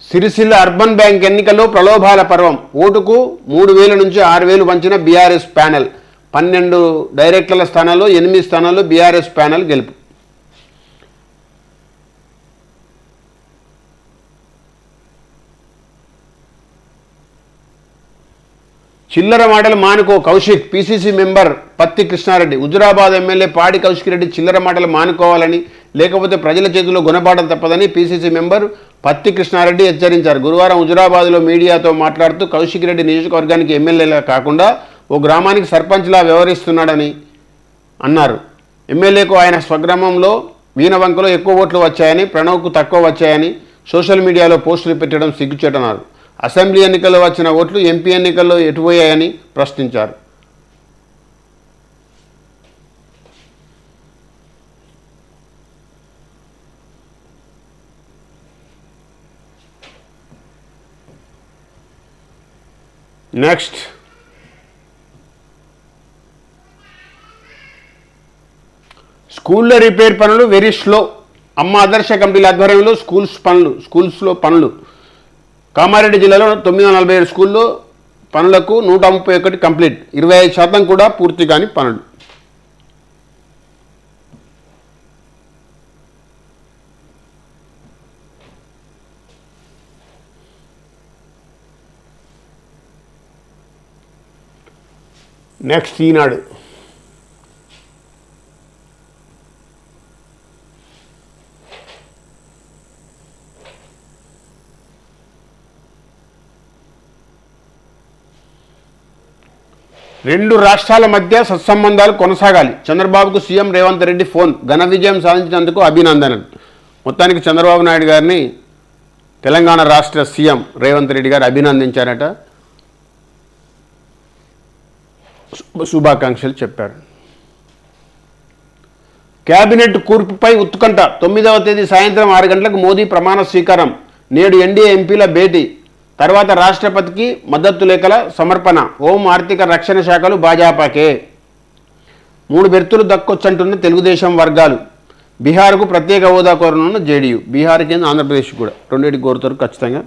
సిరిసిల్ల అర్బన్ బ్యాంక్ ఎన్నికల్లో ప్రలోభాల పర్వం. ఓటుకు 3,000 నుంచి 6,000 పంచిన బీఆర్ఎస్ ప్యానెల్. 12 డైరెక్టర్ల స్థానాల్లో 8 స్థానాల్లో బీఆర్ఎస్ ప్యానెల్ గెలుపు. చిల్లర మాటలు మానుకో కౌశిక్. పీసీసీ మెంబర్ పత్తి కృష్ణారెడ్డి. హుజురాబాద్ ఎమ్మెల్యే పాడి కౌశిక్ రెడ్డి చిల్లర మాటలు మానుకోవాలని, లేకపోతే ప్రజల చేతిలో గుణపాఠం తప్పదని పీసీసీ మెంబర్ పత్తి కృష్ణారెడ్డి హెచ్చరించారు. గురువారం హుజురాబాద్లో మీడియాతో మాట్లాడుతూ కౌశిక్ రెడ్డి నియోజకవర్గానికి ఎమ్మెల్యేలా కాకుండా ఓ గ్రామానికి సర్పంచ్లా వ్యవహరిస్తున్నాడని అన్నారు. ఎమ్మెల్యేకు ఆయన స్వగ్రామంలో వీణవంకలో ఎక్కువ ఓట్లు వచ్చాయని, ప్రణవ్కు తక్కువ వచ్చాయని సోషల్ మీడియాలో పోస్టులు పెట్టడం సిగ్గుచేటన్నారు. అసెంబ్లీ ఎన్నికల్లో వచ్చిన ఓట్లు ఎంపీ ఎన్నికల్లో ఎటుపోయాయని ప్రశ్నించారు. నెక్స్ట్, స్కూళ్ళ రిపేర్ పనులు వెరీ స్లో. అమ్మ ఆదర్శ కమిటీల ఆధ్వర్యంలో స్కూల్స్లో పనులు. కామారెడ్డి జిల్లాలో 947 స్కూల్లో పనులకు 131 కంప్లీట్. 25% కూడా పూర్తి కాని పనులు. నెక్స్ట్, ఈనాడు. రెండు రాష్ట్రాల మధ్య సత్సంబంధాలు కొనసాగాలి. చంద్రబాబుకు సీఎం రేవంత్ రెడ్డి ఫోన్. ఘన విజయం సాధించినందుకు అభినందనలు. మొత్తానికి చంద్రబాబు నాయుడు గారిని తెలంగాణ రాష్ట్ర సీఎం రేవంత్ రెడ్డి గారు అభినందించారట. శుభాకాంక్షలు చెప్పారు. కేబినెట్ కూర్పుపై ఉత్కంఠ. 9వ తేదీ సాయంత్రం 6 గంటలకు మోదీ ప్రమాణ స్వీకారం. నేడు ఎన్డీఏ ఎంపీల భేటీ. తర్వాత రాష్ట్రపతికి మద్దతు లేఖల సమర్పణ. హోం ఆర్థిక రక్షణ శాఖలు భాజపాకే. 3 బెర్తులు దక్కొచ్చంటున్న తెలుగుదేశం వర్గాలు. బీహార్కు ప్రత్యేక హోదా కోరనున్న జేడీయూ. బీహార్ కింద ఆంధ్రప్రదేశ్ కూడా రెండింటికి కోరుతారు ఖచ్చితంగా.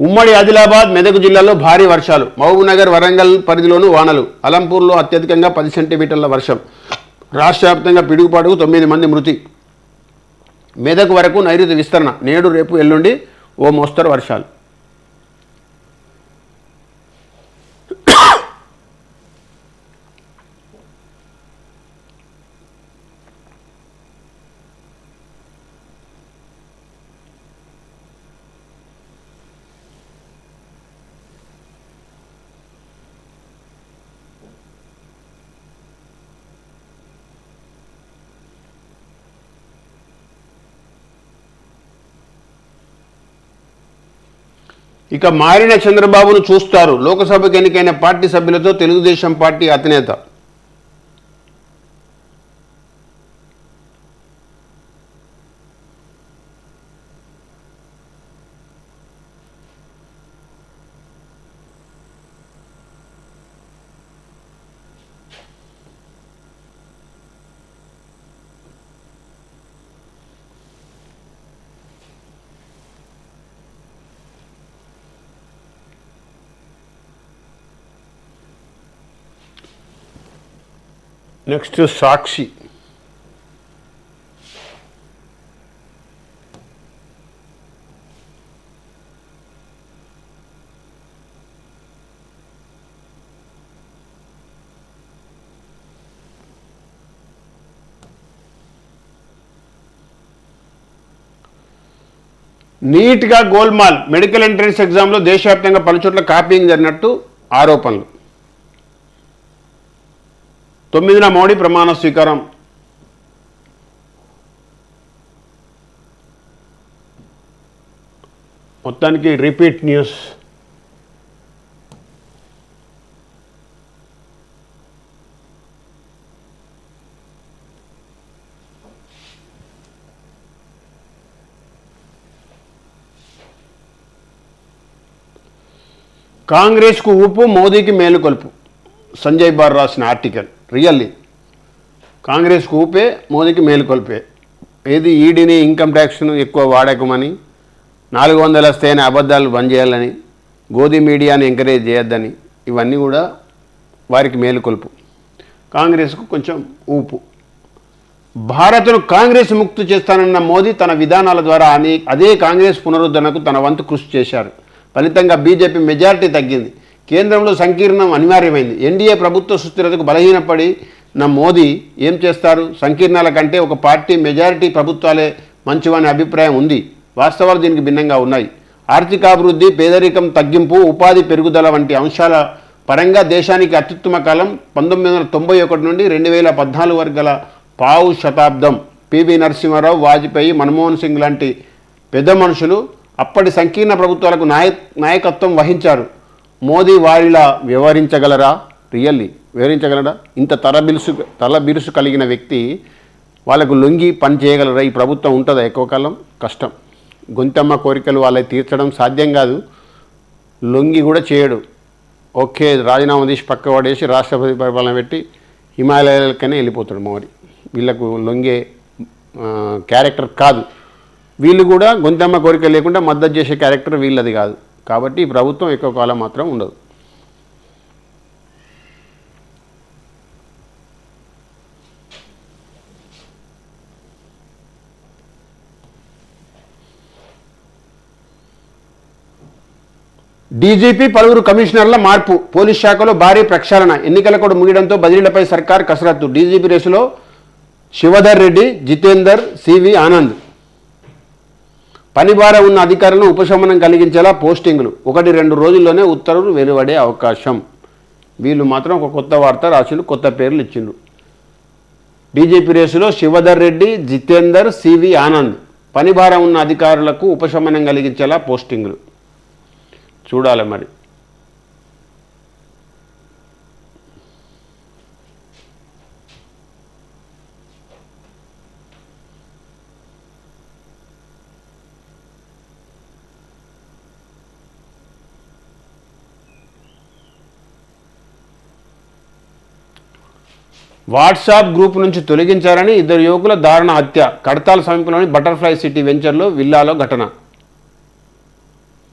ఉమ్మడి ఆదిలాబాద్, మెదక్ జిల్లాలో భారీ వర్షాలు. మహబూబ్నగర్, వరంగల్ పరిధిలోనూ వానలు. అలంపూర్లో అత్యధికంగా 10 సెంటీమీటర్ల వర్షం. రాష్ట్ర వ్యాప్తంగా పిడుగుపాటుకు 9 మంది మృతి. మెదక్ వరకు నైరుతి విస్తరణ. నేడు, రేపు, ఎల్లుండి ఓ మోస్తరు వర్షాలు. ఇక మారిన చంద్రబాబును చూస్తారు. లోక్సభకు ఎన్నికైన పార్టీ సభ్యులతో తెలుగుదేశం పార్టీ అధినేత. నెక్స్ట్ సాక్షి. నీట్గా గోల్మాల్. మెడికల్ ఎంట్రన్స్ ఎగ్జామ్లో దేశవ్యాప్తంగా పలుచోట్ల కాపీయింగ్ జరిగినట్టు ఆరోపణలు. 9న మోడీ ప్రమాణ స్వీకారం. మొత్తానికి రిపీట్ న్యూస్. కాంగ్రెస్కు ఊపు, మోదీకి మేలుకొల్పు. సంజయ్ బార్ రాసిన ఆర్టికల్. రియల్లీ కాంగ్రెస్కు ఊపే, మోదీకి మేలుకొల్పే. ఏది ఈడీని, ఇన్కమ్ ట్యాక్స్ను ఎక్కువ వాడకమని, 400 వస్తాయని అబద్ధాలు బంద్ చేయాలని, గోధి మీడియాని ఎంకరేజ్ చేయొద్దని, ఇవన్నీ కూడా వారికి మేలుకొల్పు. కాంగ్రెస్కు కొంచెం ఊపు. భారత్ను కాంగ్రెస్ ముక్తి చేస్తానన్న మోదీ తన విధానాల ద్వారా అదే కాంగ్రెస్ పునరుద్ధరణకు తన వంతు కృషి చేశారు. ఫలితంగా బీజేపీ మెజారిటీ తగ్గింది. కేంద్రంలో సంకీర్ణం అనివార్యమైంది. ఎన్డీఏ ప్రభుత్వ సుస్థిరతకు బలహీనపడిన మోదీ ఏం చేస్తారు? సంకీర్ణాల కంటే ఒక పార్టీ మెజారిటీ ప్రభుత్వాలే మంచివనే అభిప్రాయం ఉంది. వాస్తవాలు దీనికి భిన్నంగా ఉన్నాయి. ఆర్థికాభివృద్ధి, పేదరికం తగ్గింపు, ఉపాధి పెరుగుదల వంటి అంశాల పరంగా దేశానికి అత్యుత్తమ కాలం 1991 నుండి 2014 వరకు గల పావు శతాబ్దం. పివి నరసింహారావు, వాజ్పేయి, మన్మోహన్ సింగ్ లాంటి పెద్ద మనుషులు అప్పటి సంకీర్ణ ప్రభుత్వాలకు నాయకత్వం వహించారు. మోదీ వారిలా వివరించగలరా? రియల్లీ వివరించగలరా? ఇంత తలబిరుసు కలిగిన వ్యక్తి వాళ్ళకు లొంగి పని చేయగలరా? ఈ ప్రభుత్వం ఉంటుందా ఎక్కువ కాలం? కష్టం. గొంతమ్మ కోరికలు వాళ్ళకి తీర్చడం సాధ్యం కాదు. లొంగి కూడా చేయడు. ఓకే, రాజీనామా తీసి పక్క పడేసి రాష్ట్రపతి పరిపాలన పెట్టి హిమాలయాలకనే వెళ్ళిపోతాడు మోడీ. వీళ్ళకు లొంగే క్యారెక్టర్ కాదు. వీళ్ళు కూడా గొంతమ్మ కోరిక లేకుండా మద్దతు చేసే క్యారెక్టర్ వీళ్ళది కాదు. కాబట్టి ఈ ప్రభుత్వం ఎక్కువ కాలం మాత్రం ఉండదు. డీజీపీ, పలువురు కమిషనర్ల మార్పు. పోలీస్ శాఖలో భారీ ప్రక్షాళన. ఎన్నికల కోడ్ ముగియడంతో బదిలీలపై సర్కార్ కసరత్తు. డీజీపీ రేసులో శివధర్ రెడ్డి, జితేందర్, సివి ఆనంద్. పనిభారం ఉన్న అధికారులను ఉపశమనం కలిగించేలా పోస్టింగులు. 1-2 రోజుల్లోనే ఉత్తర్వులు వెలువడే అవకాశం. వీళ్ళు మాత్రం ఒక కొత్త వార్త రాసిండు, కొత్త పేర్లు ఇచ్చిండ్రు. డీజీపీ రేసులో శివధర్ రెడ్డి, జితేందర్, సివి ఆనంద్. పనిభారం ఉన్న అధికారులకు ఉపశమనం కలిగించేలా పోస్టింగులు. చూడాలి మరి. వాట్సాప్ గ్రూప్ నుంచి తొలగించారని ఇద్దరు యువకుల దారుణ హత్య. కడతాల్ సమీపంలోని బటర్ఫ్లై సిటీ వెంచర్లో విల్లాలో ఘటన.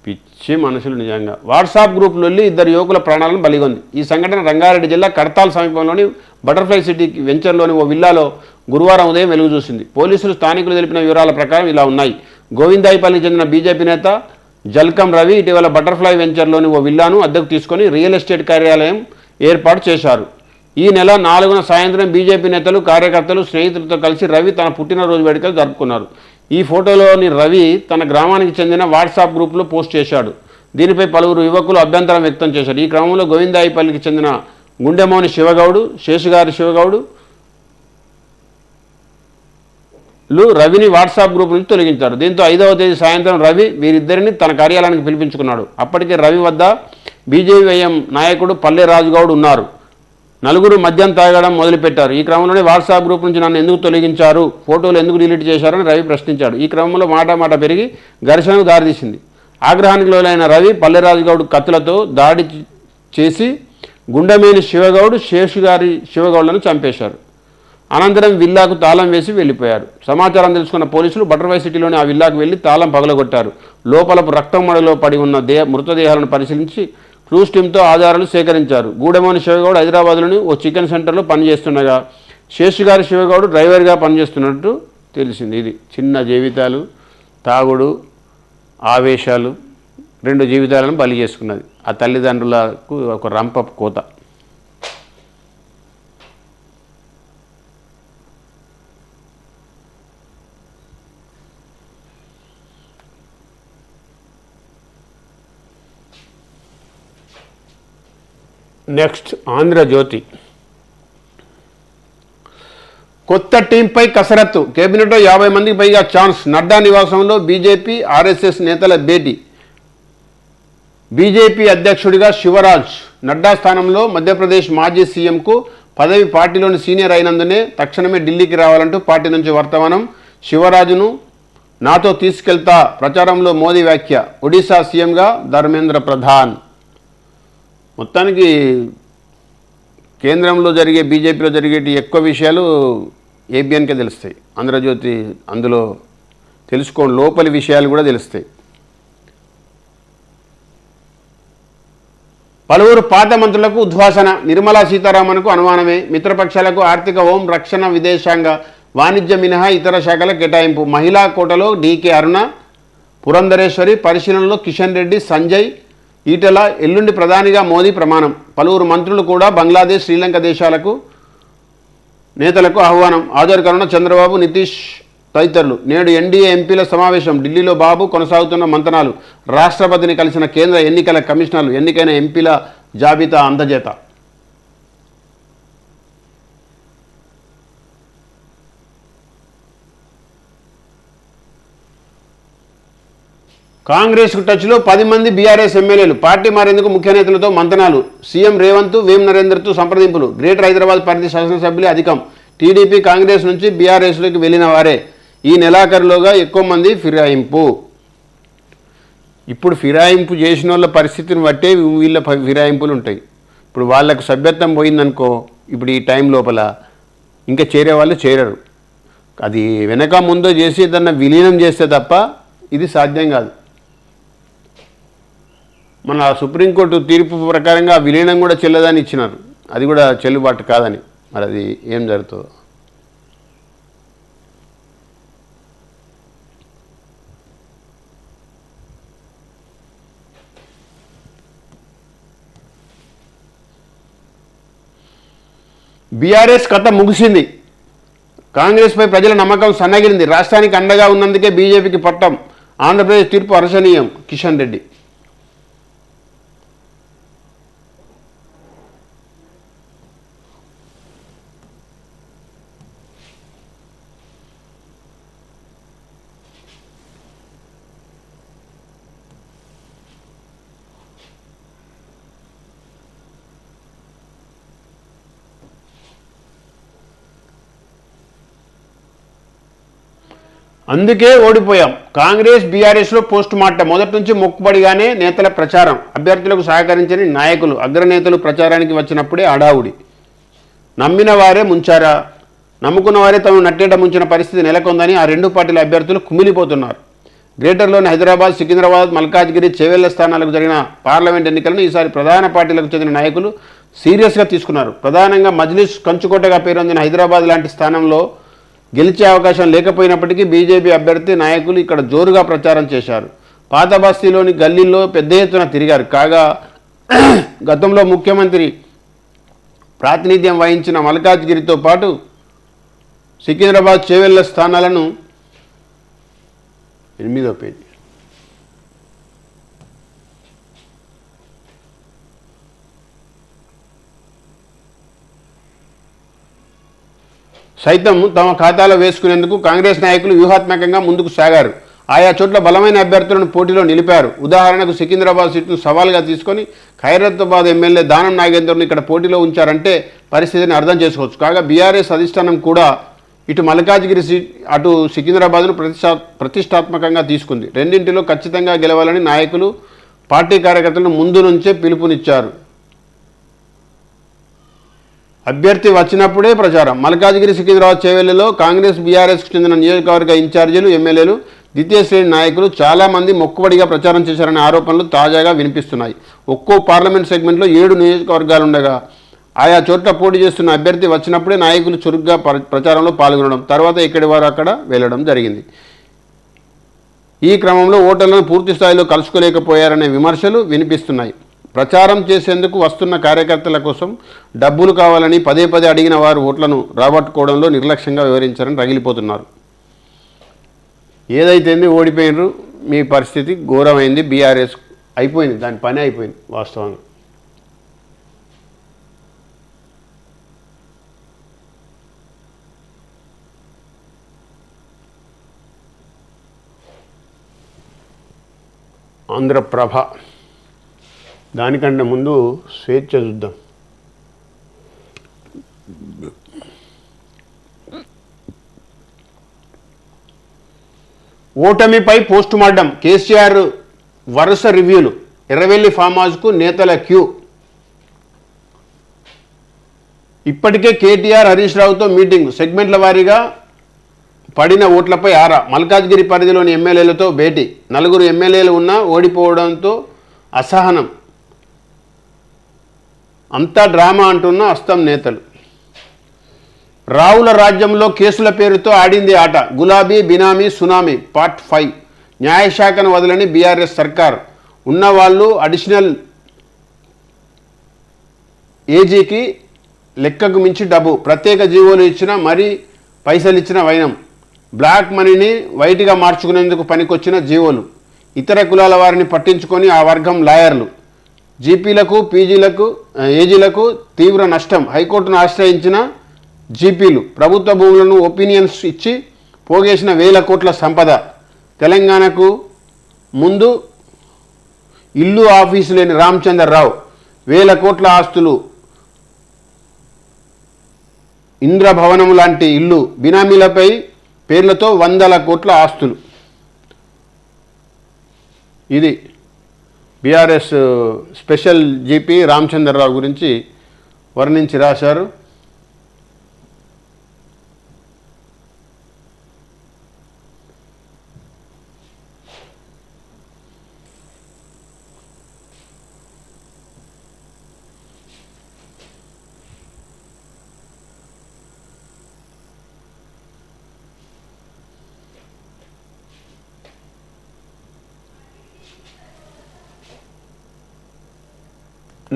పిచ్చి మనుషులు నిజంగా. వాట్సాప్ గ్రూపులో వెళ్ళి ఇద్దరు యువకుల ప్రాణాలను బలిగొంది. ఈ సంఘటన రంగారెడ్డి జిల్లా కడతాల్ సమీపంలోని బటర్ఫ్లై సిటీ వెంచర్లోని ఓ విల్లాలో గురువారం ఉదయం వెలుగు చూసింది. పోలీసులు స్థానికులు తెలిపిన వివరాల ప్రకారం ఇలా ఉన్నాయి. గోవిందాయిపల్లికి చెందిన బీజేపీ నేత జల్కం రవి ఇటీవల బటర్ఫ్లై వెంచర్లోని ఓ విల్లాను అద్దెకు తీసుకొని రియల్ ఎస్టేట్ కార్యాలయం ఏర్పాటు చేశారు. ఈ నెల 4న సాయంత్రం బీజేపీ నేతలు, కార్యకర్తలు, స్నేహితులతో కలిసి రవి తన పుట్టినరోజు వేడుకలు జరుపుకున్నారు. ఈ ఫోటోలోని రవి తన గ్రామానికి చెందిన వాట్సాప్ గ్రూప్లో పోస్ట్ చేశాడు. దీనిపై పలువురు యువకులు అభ్యంతరం వ్యక్తం చేశారు. ఈ క్రమంలో గోవిందాయిపల్లికి చెందిన గుండెమోని శివగౌడు, శేషుగారి శివగౌడు రవిని వాట్సాప్ గ్రూప్ నుంచి తొలగించారు. దీంతో 5వ తేదీ సాయంత్రం రవి వీరిద్దరిని తన కార్యాలయానికి పిలిపించుకున్నాడు. అప్పటికే రవి వద్ద బీజేవైఎం నాయకుడు పల్లె రాజుగౌడ్ ఉన్నారు. నలుగురు మద్యం తాగడం మొదలుపెట్టారు. ఈ క్రమంలోనే వాట్సాప్ గ్రూప్ నుంచి నన్ను ఎందుకు తొలగించారు, ఫోటోలు ఎందుకు డిలీట్ చేశారని రవి ప్రశ్నించాడు. ఈ క్రమంలో మాట పెరిగి ఘర్షణకు దారితీసింది. ఆగ్రహానికి లోనైన రవి పల్లెరాజుగౌడ్ కత్తులతో దాడి చేసి గుండెమేని శివగౌడ్, శేషుగారి శివగౌడ్లను చంపేశారు. అనంతరం విల్లాకు తాళం వేసి వెళ్ళిపోయారు. సమాచారం తెలుసుకున్న పోలీసులు బటర్ఫ్లై సిటీలోని ఆ విల్లాకు వెళ్లి తాళం పగలగొట్టారు. లోపల రక్తం మడిలో పడి ఉన్న మృతదేహాలను పరిశీలించి క్లూస్ టీంతో ఆధారాలు సేకరించారు. గూడెమోని శివగౌడ్ హైదరాబాద్లోని ఓ చికెన్ సెంటర్లో పనిచేస్తుండగా శేషుగారి శివగౌడ్ డ్రైవర్గా పనిచేస్తున్నట్టు తెలిసింది. ఇది చిన్న జీవితాలు, తాగుడు, ఆవేశాలు 2 జీవితాలను బలి చేసుకున్నది. ఆ తల్లిదండ్రులకు ఒక రంప కోత. నెక్స్ట్ ఆంధ్రజ్యోతి. కొత్త టీంపై కసరత్తు. కేబినెట్లో 50 మందికి పైగా ఛాన్స్. నడ్డా నివాసంలో బీజేపీ, ఆర్ఎస్ఎస్ నేతల భేటీ. బీజేపీ అధ్యక్షుడిగా శివరాజ్. నడ్డా స్థానంలో మధ్యప్రదేశ్ మాజీ సీఎంకు పదవి. పార్టీలోని సీనియర్ అయినందునే తక్షణమే ఢిల్లీకి రావాలంటూ పార్టీ నుంచి వర్తమానం. శివరాజును నాతో తీసుకెళ్తా. ప్రచారంలో మోదీ వ్యాఖ్య. ఒడిశా సీఎంగా ధర్మేంద్ర ప్రధాన్. మొత్తానికి కేంద్రంలో జరిగే, బీజేపీలో జరిగేటి ఎక్కువ విషయాలు ఏబిఎన్కే తెలుస్తాయి. ఆంధ్రజ్యోతి అందులో తెలుసుకోండి, లోపలి విషయాలు కూడా తెలుస్తాయి. పలువురు పాత మంత్రులకు ఉద్వాసన. నిర్మలా సీతారామన్కు అనుమానమే. మిత్రపక్షాలకు ఆర్థిక, హోం, రక్షణ, విదేశాంగ, వాణిజ్య మినహా ఇతర శాఖల కేటాయింపు. మహిళా కోటలో డీకే అరుణ, పురంధరేశ్వరి, పరిశీలనలో కిషన్ రెడ్డి, సంజయ్, ఈటెల. ఎల్లుండి ప్రధానిగా మోదీ ప్రమాణం. పలువురు మంత్రులు కూడా బంగ్లాదేశ్, శ్రీలంక దేశాలకు నేతలకు ఆహ్వానం. హాజరు చంద్రబాబు, నితీష్ తదితరులు. నేడు ఎన్డీఏ ఎంపీల సమావేశం. ఢిల్లీలో బాబు. కొనసాగుతున్న మంతనాలు. రాష్ట్రపతిని కలిసిన కేంద్ర ఎన్నికల కమిషనర్లు. ఎన్నికైన ఎంపీల జాబితా అందజేత. కాంగ్రెస్కు టచ్లో 10 మంది బీఆర్ఎస్ ఎమ్మెల్యేలు. పార్టీ మారేందుకు ముఖ్య నేతలతో మంతనాలు. సీఎం రేవంత్, వేం నరేందర్తో సంప్రదింపులు. గ్రేటర్ హైదరాబాద్ పరిధి శాసనసభ్యులే అధికం. టీడీపీ, కాంగ్రెస్ నుంచి బీఆర్ఎస్లోకి వెళ్ళిన వారే. ఈ నెలాఖరులోగా ఎక్కువ మంది ఫిరాయింపు. ఇప్పుడు ఫిరాయింపు చేసిన వాళ్ళ పరిస్థితిని బట్టే వీళ్ళ ఫిరాయింపులు ఉంటాయి. ఇప్పుడు వాళ్ళకు సభ్యత్వం పోయిందనుకో, ఇప్పుడు ఈ టైం లోపల ఇంకా చేరే వాళ్ళు చేరరు. అది వెనక ముందో చేసి ఏదన్నా విలీనం చేస్తే తప్ప ఇది సాధ్యం కాదు. మన సుప్రీంకోర్టు తీర్పు ప్రకారంగా విలీనం కూడా చెల్లదని ఇచ్చినారు. అది కూడా చెల్లుబాటు కాదని. మరి అది ఏం జరుగుతుందో. బీఆర్ఎస్ కథ ముగిసింది. కాంగ్రెస్పై ప్రజల నమ్మకం సన్నగిలింది. రాష్ట్రానికి అండగా ఉన్నందుకే బీజేపీకి పట్టం. ఆంధ్రప్రదేశ్ తీర్పు హర్షణీయం. కిషన్ రెడ్డి. అందుకే ఓడిపోయాం. కాంగ్రెస్, బీఆర్ఎస్లో పోస్ట్ మార్టం. మొదటి నుంచి మొక్కుబడిగానే నేతల ప్రచారం. అభ్యర్థులకు సహకరించని నాయకులు, అగ్రనేతలు ప్రచారానికి వచ్చినప్పుడే హడావుడి. నమ్మిన వారే ముంచారా, నమ్ముకున్న వారే తమను నట్టేట ముంచిన పరిస్థితి నెలకొందని ఆ రెండు పార్టీల అభ్యర్థులు కుమిలిపోతున్నారు. గ్రేటర్లోని హైదరాబాద్, సికింద్రాబాద్, మల్కాజ్గిరి, చేవెళ్ల స్థానాలకు జరిగిన పార్లమెంట్ ఎన్నికలను ఈసారి ప్రధాన పార్టీలకు చెందిన నాయకులు సీరియస్గా తీసుకున్నారు. ప్రధానంగా మజ్లిస్ కంచుకోటగా పేరొందిన హైదరాబాద్ లాంటి స్థానంలో గెలిచే అవకాశం లేకపోయినప్పటికీ బీజేపీ అభ్యర్థి నాయకులు ఇక్కడ జోరుగా ప్రచారం చేశారు. పాత బస్తీలోని గల్లీల్లో పెద్ద ఎత్తున తిరిగారు. కాగా గతంలో ముఖ్యమంత్రి ప్రాతినిధ్యం వహించిన మల్కాజ్గిరితో పాటు సికింద్రాబాద్, చేవెళ్ల స్థానాలను 8వ పేజీ సైతం తమ ఖాతాలో వేసుకునేందుకు కాంగ్రెస్ నాయకులు వ్యూహాత్మకంగా ముందుకు సాగారు. ఆయా చోట్ల బలమైన అభ్యర్థులను పోటీలో నిలిపారు. ఉదాహరణకు సికింద్రాబాద్ సీటును సవాల్గా తీసుకొని ఖైరతాబాద్ ఎమ్మెల్యే దానం నాగేందర్ను ఇక్కడ పోటీలో ఉంచారంటే పరిస్థితిని అర్థం చేసుకోవచ్చు. కాగా బీఆర్ఎస్ అధిష్టానం కూడా ఇటు మల్కాజ్గిరి సీట్, అటు సికింద్రాబాద్ను ప్రతిష్టాత్మకంగా తీసుకుంది. రెండింటిలో ఖచ్చితంగా గెలవాలని నాయకులు పార్టీ కార్యకర్తలను ముందు నుంచే పిలుపునిచ్చారు. అభ్యర్థి వచ్చినప్పుడే ప్రచారం. మల్కాజ్గిరి, సికింద్రాబాద్, చేవెళ్లలో కాంగ్రెస్, బీఆర్ఎస్కు చెందిన నియోజకవర్గ ఇన్ఛార్జీలు, ఎమ్మెల్యేలు, ద్వితీయ శ్రేణి నాయకులు చాలామంది మొక్కుబడిగా ప్రచారం చేశారనే ఆరోపణలు తాజాగా వినిపిస్తున్నాయి. ఒక్కో పార్లమెంట్ సెగ్మెంట్లో 7 నియోజకవర్గాలుండగా ఆయా చోట్ల పోటీ చేస్తున్న అభ్యర్థి వచ్చినప్పుడే నాయకులు చురుగ్గా ప్రచారంలో పాల్గొనడం, తర్వాత ఎక్కడి వారు అక్కడ వెళ్లడం జరిగింది. ఈ క్రమంలో ఓటర్లను పూర్తి స్థాయిలో కలుసుకోలేకపోయారనే విమర్శలు వినిపిస్తున్నాయి. ప్రచారం చేసేందుకు వస్తున్న కార్యకర్తల కోసం డబ్బులు కావాలని పదే పదే అడిగిన వారు ఓట్లను రాబట్టుకోవడంలో నిర్లక్ష్యంగా వ్యవహరించారని రగిలిపోతున్నారు. ఏదైతేంది, ఓడిపోయినరు, మీ పరిస్థితి ఘోరమైంది. బీఆర్ఎస్ అయిపోయింది, దాని పని అయిపోయింది వాస్తవంగా. ఆంధ్రప్రభ, దానికంటే ముందు స్వేచ్ఛ చూద్దాం. ఓటమిపై పోస్టుమార్టం, కేసీఆర్ వరుస రివ్యూలు, ఎర్రవెల్లి ఫామ్ హౌస్కు నేతల క్యూ. ఇప్పటికే కేటీఆర్, హరీష్ రావుతో మీటింగ్, సెగ్మెంట్ల వారీగా పడిన ఓట్లపై ఆరా. మల్కాజ్గిరి పరిధిలోని ఎమ్మెల్యేలతో భేటీ, 4 ఎమ్మెల్యేలు ఉన్నా ఓడిపోవడంతో అసహనం. అంతా డ్రామా అంటున్న అస్తం నేతలు. రావుల రాజ్యంలో కేసుల పేరుతో ఆడింది ఆట, గులాబీ, బినామీ, సునామీ పార్ట్ 5. న్యాయశాఖను వదలని బీఆర్ఎస్ సర్కార్. ఉన్నవాళ్ళు అడిషనల్ ఏజీకి లెక్కకు మించి డబ్బు, ప్రత్యేక జీవోలు ఇచ్చిన మరీ పైసలు ఇచ్చిన వైనం, బ్లాక్ మనీని వైట్గా మార్చుకునేందుకు పనికొచ్చిన జీవోలు, ఇతర కులాల వారిని పట్టించుకొని ఆ వర్గం లాయర్లు, జీపీలకు, పీజీలకు, ఏజీలకు తీవ్ర నష్టం, హైకోర్టును ఆశ్రయించిన జీపీలు, ప్రభుత్వ భూములను ఒపీనియన్స్ ఇచ్చి పోగేసిన 1000 కోట్ల సంపద, తెలంగాణకు ముందు ఇల్లు ఆఫీసు లేని రామచంద్రరావు, 1000 కోట్ల ఆస్తులు, ఇంద్రభవనం లాంటి ఇల్లు, బినామీలపై పేర్లతో 100 కోట్ల ఆస్తులు. ఇది బీఆర్ఎస్ స్పెషల్ జీపీ రామచంద్రరావు గురించి వర్ణించి రాశారు.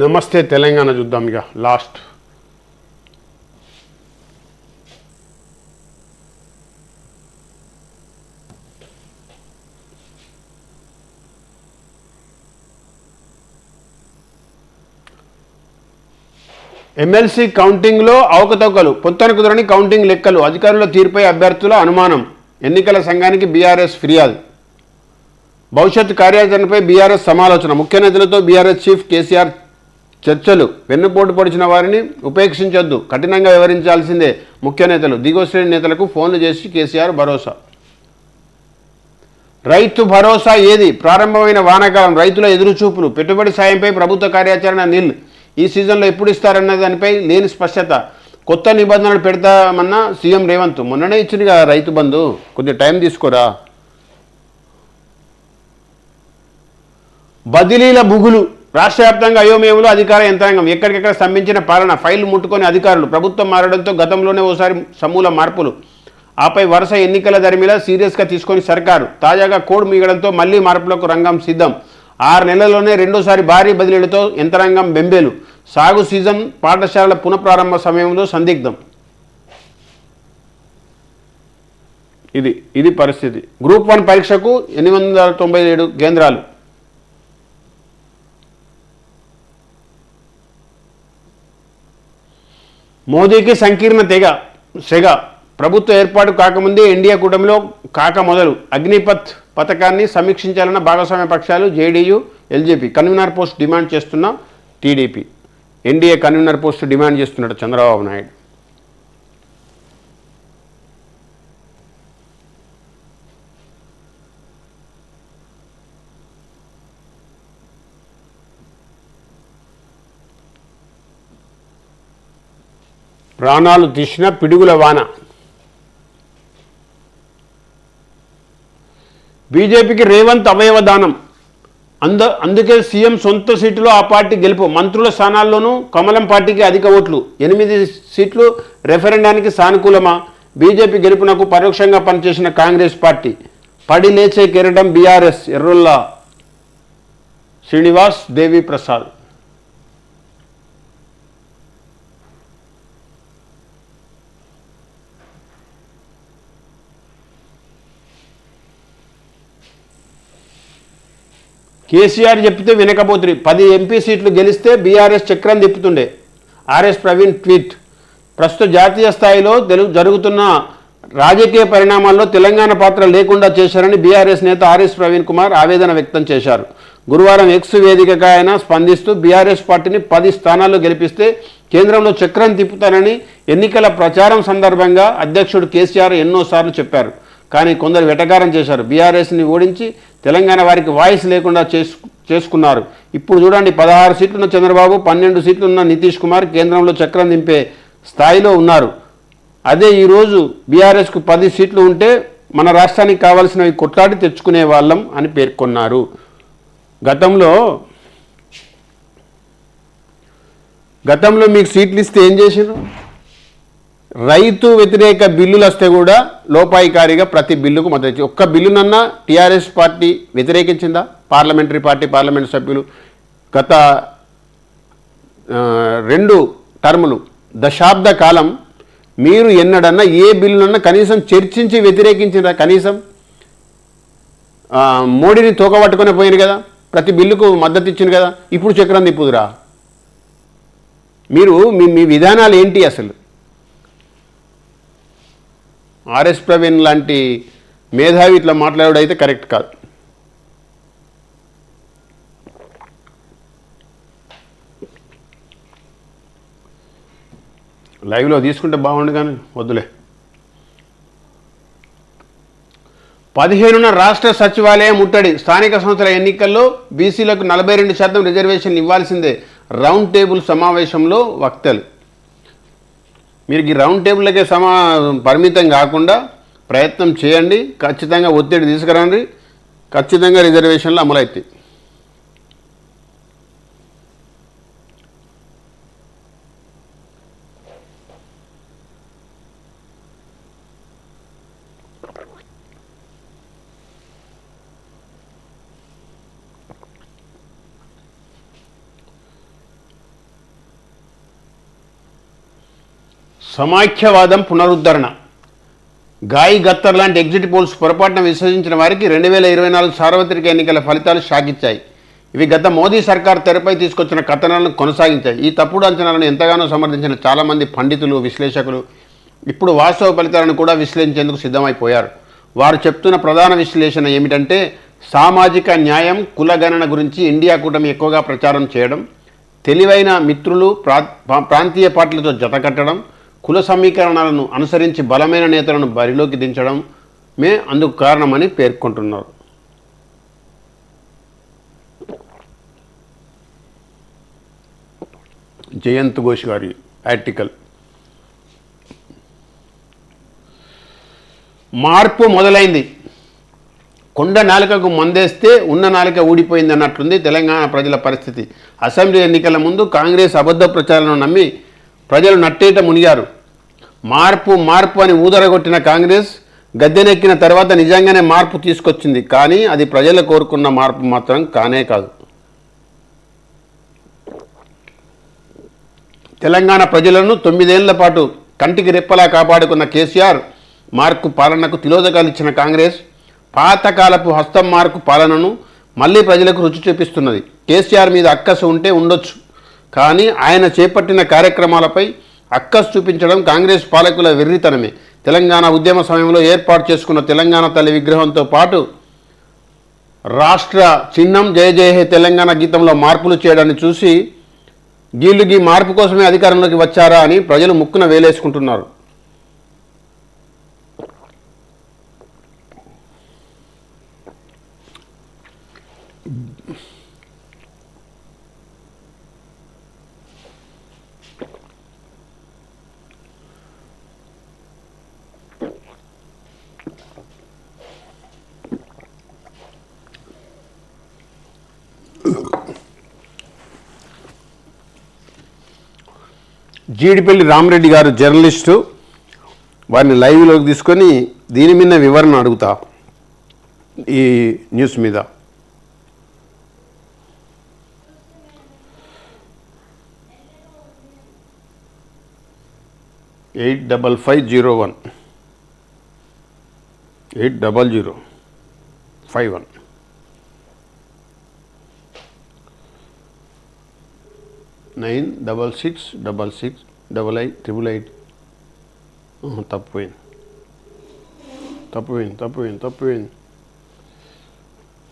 నమస్తే తెలంగాణ చూద్దాం. ఇక లాస్ట్ ఎమ్మెల్సీ కౌంటింగ్లో అవకతవకలు, పొత్తన కుదరని కౌంటింగ్ లెక్కలు, అధికారుల తీరుపై అభ్యర్థుల అనుమానం, ఎన్నికల సంఘానికి బీఆర్ఎస్ ఫిర్యాదు, భవిష్యత్ కార్యాచరణపై బీఆర్ఎస్ సమాలోచన, ముఖ్య నేతలతో బీఆర్ఎస్ చీఫ్ కేసీఆర్ చర్చలు, వెన్నుపోటు పొడిచిన వారిని ఉపేక్షించొద్దు, కఠినంగా వివరించాల్సిందే ముఖ్య నేతలు, దిగువ శ్రేణి నేతలకు ఫోన్లు చేసి కేసీఆర్ భరోసా. రైతు భరోసా ఏది, ప్రారంభమైన వానాకాలం, రైతుల ఎదురుచూపులు, పెట్టుబడి సాయంపై ప్రభుత్వ కార్యాచరణ నిల్, ఈ సీజన్లో ఎప్పుడు ఇస్తారన్న దానిపై లేని స్పష్టత, కొత్త నిబంధనలు పెడతామన్నా సీఎం రేవంత్ మొన్ననే ఇచ్చింది కదా రైతు బంధు, కొద్దిగా టైం తీసుకోరా. బదిలీల బుగులు, రాష్ట్ర వ్యాప్తంగా అయోమయంలో అధికార యంత్రాంగం, ఎక్కడికెక్కడ స్తంభించిన పాలన, ఫైళ్లు ముట్టుకొని అధికారులు, ప్రభుత్వం మారడంతో గతంలోనే ఓసారి సమూల మార్పులు, ఆపై వరుస ఎన్నికల దరిమిలా సీరియస్గా తీసుకొని సర్కారు, తాజాగా కోడ్ మిగడంతో మళ్లీ మార్పులకు రంగం సిద్ధం. 6 నెలల్లోనే రెండోసారి భారీ బదిలీలతో యంత్రాంగం బెంబేలు, సాగు సీజన్ పాఠశాలల పునఃప్రారంభ సమయంలో సందిగ్ధం. ఇది పరిస్థితి. గ్రూప్ 1 పరీక్షకు 897 కేంద్రాలు. మోదీకి సంకీర్ణ సెగ, ప్రభుత్వ ఏర్పాటు కాకముందే ఎన్డీఏ కూటమిలో కాక మొదలు. అగ్నిపథ్ పథకాన్ని సమీక్షించాలన్న భాగస్వామ్య పక్షాలు JDU, LJP. Convener post demand చేస్తున్న TDP. NDA convener post demand చేస్తున్నాడు చంద్రబాబు నాయుడు. ప్రాణాలు తీసిన పిడుగుల వాన. బీజేపీకి రేవంత్ అవయవదానం, అందుకే సీఎం సొంత సీటులో ఆ పార్టీ గెలుపు. మంత్రుల స్థానాల్లోనూ కమలం పార్టీకి అధిక ఓట్లు. 8 సీట్లు రెఫరెండానికి సానుకూలమా? బీజేపీ గెలుపునకు పరోక్షంగా పనిచేసిన కాంగ్రెస్ పార్టీ. పడి లేచే కెరటం బీఆర్ఎస్, ఎర్రోల్లా శ్రీనివాస్, దేవి ప్రసాద్. కేసీఆర్ చెప్తే వినకపోతుంది. 10 ఎంపీ సీట్లు గెలిస్తే బీఆర్ఎస్ చక్రం తిప్పుతుండే. RS Praveen tweet. ప్రస్తుత జాతీయ స్థాయిలో జరుగుతున్న రాజకీయ పరిణామాల్లో తెలంగాణ పాత్ర లేకుండా చేశారని బీఆర్ఎస్ నేత ఆర్ఎస్ ప్రవీణ్ కుమార్ ఆవేదన వ్యక్తం చేశారు. గురువారం ఎక్స్ వేదికగా ఆయన స్పందిస్తూ బీఆర్ఎస్ పార్టీని 10 స్థానాల్లో గెలిపిస్తే కేంద్రంలో చక్రం తిప్పుతానని ఎన్నికల ప్రచారం సందర్భంగా అధ్యక్షుడు కేసీఆర్ ఎన్నోసార్లు చెప్పారు. కానీ కొందరు వెటకారం చేశారు. బీఆర్ఎస్ని ఓడించి తెలంగాణ వారికి వాయిస్ లేకుండా చేసుకున్నారు. ఇప్పుడు చూడండి, 16 సీట్లున్న చంద్రబాబు, 12 సీట్లున్న నితీష్ కుమార్ కేంద్రంలో చక్రం దింపే స్థాయిలో ఉన్నారు. అదే ఈరోజు బీఆర్ఎస్కు 10 సీట్లు ఉంటే మన రాష్ట్రానికి కావాల్సినవి కొట్లాడి తెచ్చుకునే వాళ్ళం అని పేర్కొన్నారు. గతంలో మీకు సీట్లు ఇస్తే ఏం చేశారు? రైతు వ్యతిరేక బిల్లులు వస్తే కూడా లోపాయికారిగా ప్రతి బిల్లుకు మద్దతు. ఒక్క బిల్లునన్నా టీఆర్ఎస్ పార్టీ వ్యతిరేకించిందా? పార్లమెంట్ సభ్యులు గత 2 టర్ములు, దశాబ్ద కాలం మీరు ఎన్నడన్నా ఏ బిల్లునన్నా కనీసం చర్చించి వ్యతిరేకించిందా? కనీసం మోడీని తోకబట్టుకునే పోయింది కదా, ప్రతి బిల్లుకు మద్దతు ఇచ్చింది కదా. ఇప్పుడు చక్రం తిప్పుదురా? మీరు మీ విధానాలు ఏంటి అసలు? ఆర్ఎస్ ప్రవీణ్ లాంటి మేధావి ఇట్లా మాట్లాడడం అయితే కరెక్ట్ కాదు. లైవ్లో తీసుకుంటే బాగుండు కానీ వద్దులే. 15న రాష్ట్ర సచివాలయం ముట్టడి. స్థానిక సంస్థల ఎన్నికల్లో బీసీలకు 42% రిజర్వేషన్ ఇవ్వాల్సిందే. రౌండ్ టేబుల్ సమావేశంలో వక్తలు. మీరు ఈ రౌండ్ టేబుల్కే పరిమితం కాకుండా ప్రయత్నం చేయండి. ఖచ్చితంగా ఒత్తిడి తీసుకురండి. ఖచ్చితంగా రిజర్వేషన్లు అమలవుతాయి. సమాఖ్యవాదం పునరుద్ధరణ. గాయి గత్తర్ లాంటి ఎగ్జిట్ పోల్స్ పొరపాటున విశ్వసించిన వారికి 2024 సార్వత్రిక ఎన్నికల ఫలితాలు షాకిచ్చాయి. ఇవి గత మోదీ సర్కార్ తెరపై తీసుకొచ్చిన కథనాలను కొనసాగించాయి. ఈ తప్పుడు అంచనాలను ఎంతగానో సమర్థించిన చాలామంది పండితులు, విశ్లేషకులు ఇప్పుడు వాస్తవ ఫలితాలను కూడా విశ్లేషించేందుకు సిద్ధమైపోయారు. వారు చెప్తున్న ప్రధాన విశ్లేషణ ఏమిటంటే, సామాజిక న్యాయం, కులగణన గురించి ఇండియా కూటమి ఎక్కువగా ప్రచారం చేయడం, తెలివైన మిత్రులు ప్రాంతీయ పార్టీలతో జతకట్టడం, కుల సమీకరణాలను అనుసరించి బలమైన నేతలను బరిలోకి దించడమే అందుకు కారణమని పేర్కొంటున్నారు. జయంత్ ఘోష్ గారి ఆర్టికల్. మార్పు మొదలైంది. కొండ నాలుకకు మందేస్తే ఉన్న నాలుక ఊడిపోయింది అన్నట్లుంది తెలంగాణ ప్రజల పరిస్థితి. అసెంబ్లీ ఎన్నికల ముందు కాంగ్రెస్ అబద్ధ ప్రచారాలను నమ్మి ప్రజలు నట్టేట మునిగారు. మార్పు మార్పు అని ఊదరగొట్టిన కాంగ్రెస్ గద్దెనెక్కిన తర్వాత నిజంగానే మార్పు తీసుకొచ్చింది. కానీ అది ప్రజలు కోరుకున్న మార్పు మాత్రం కానే కాదు. తెలంగాణ ప్రజలను 9 ఏళ్ల పాటు కంటికి రెప్పలా కాపాడుకున్న కేసీఆర్ మార్కు పాలనకు తిలోదకాలు ఇచ్చిన కాంగ్రెస్ పాతకాలపు హస్తం మార్కు పాలనను మళ్ళీ ప్రజలకు రుచి చూపిస్తున్నది. కేసీఆర్ మీద అక్కసు ఉంటే ఉండొచ్చు, కానీ ఆయన చేపట్టిన కార్యక్రమాలపై అక్కసు చూపించడం కాంగ్రెస్ పాలకుల వెర్రితనమే. తెలంగాణ ఉద్యమ సమయంలో ఏర్పాటు చేసుకున్న తెలంగాణ తల్లి విగ్రహంతో పాటు రాష్ట్ర చిహ్నం జయ జయ హే తెలంగాణ గీతంలో మార్పులు చేయడాన్ని చూసి వీళ్ళు ఈ మార్పు కోసమే అధికారంలోకి వచ్చారా అని ప్రజలు ముక్కున వేలేసుకుంటున్నారు. జీడిపల్లి రామరెడ్డి గారు జర్నలిస్టు, వారిని లైవ్లోకి తీసుకొని దీని మీద వివరణ అడుగుతా. ఈ న్యూస్ మీద 85501 80051 966668888. తప్పిపోయింది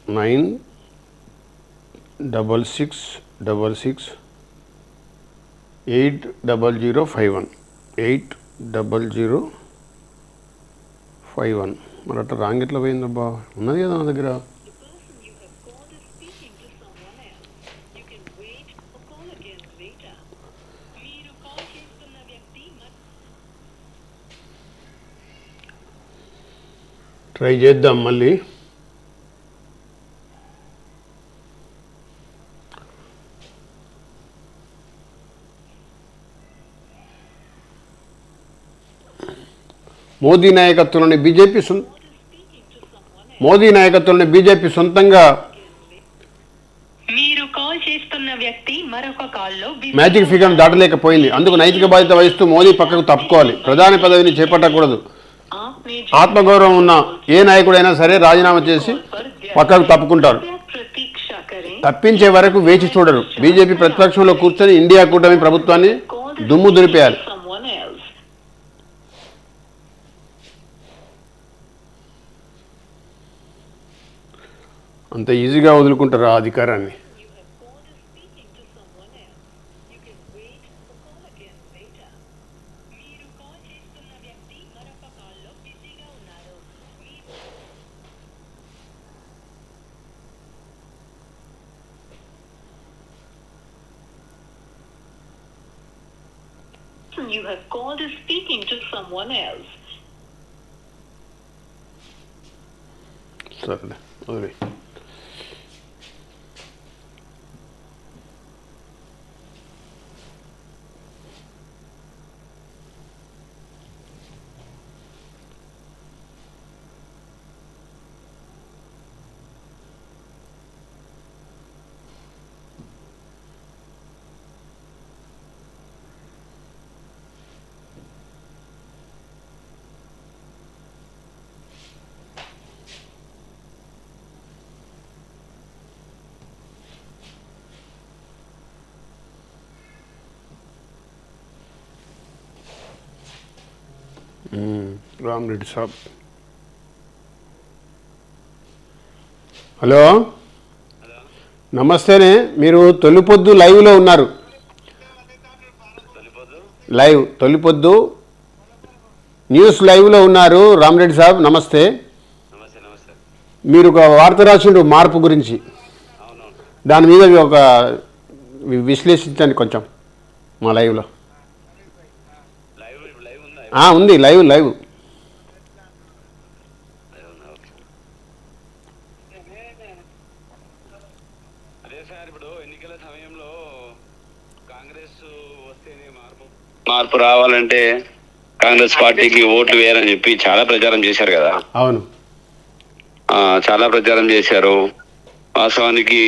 96666880051 80051. మరి అట్లా రాంగ్ ఎట్లా పోయిందబ్బా? ఉన్నది కదా నా దగ్గర. ట్రై చేద్దాం మళ్ళీ. మోదీ నాయకత్వంలోని బీజేపీ సొంతంగా మ్యాజిక్ ఫిగర్ను దాటలేకపోయింది. అందుకు నైతిక బాధ్యత వహిస్తూ మోదీ పక్కకు తప్పుకోవాలి. ప్రధాని పదవిని చేపట్టకూడదు. ఆత్మగౌరవం ఉన్న ఏ నాయకుడైనా సరే రాజీనామా చేసి పక్కకు తప్పుకుంటారు. తప్పించే వరకు వేచి చూడరు. బీజేపీ ప్రతిపక్షంలో కూర్చొని ఇండియా కూటమి ప్రభుత్వాన్ని దుమ్ము దులిపేయాలి. అంత ఈజీగా వదులుకుంటారు ఆ అధికారాన్ని. You have called is speaking to someone else. సరే వదిలే. రామరెడ్డి సాబ్, హలో నమస్తేనే. మీరు తొలిపొద్దు లైవ్లో ఉన్నారు. తొలిపొద్దు న్యూస్ లైవ్లో ఉన్నారు. రామరెడ్డి సాబ్ నమస్తే. మీరు ఒక వార్త రాసిండు మార్పు గురించి, దాని మీద ఒక విశ్లేషించండి కొంచెం మా లైవ్లో. ఉంది లైవ్. మార్పు రావాలంటే కాంగ్రెస్ పార్టీకి ఓట్లు వేయాలని చెప్పి చాలా ప్రచారం చేశారు కదా. అవును, చాలా ప్రచారం చేశారు. వాస్తవానికి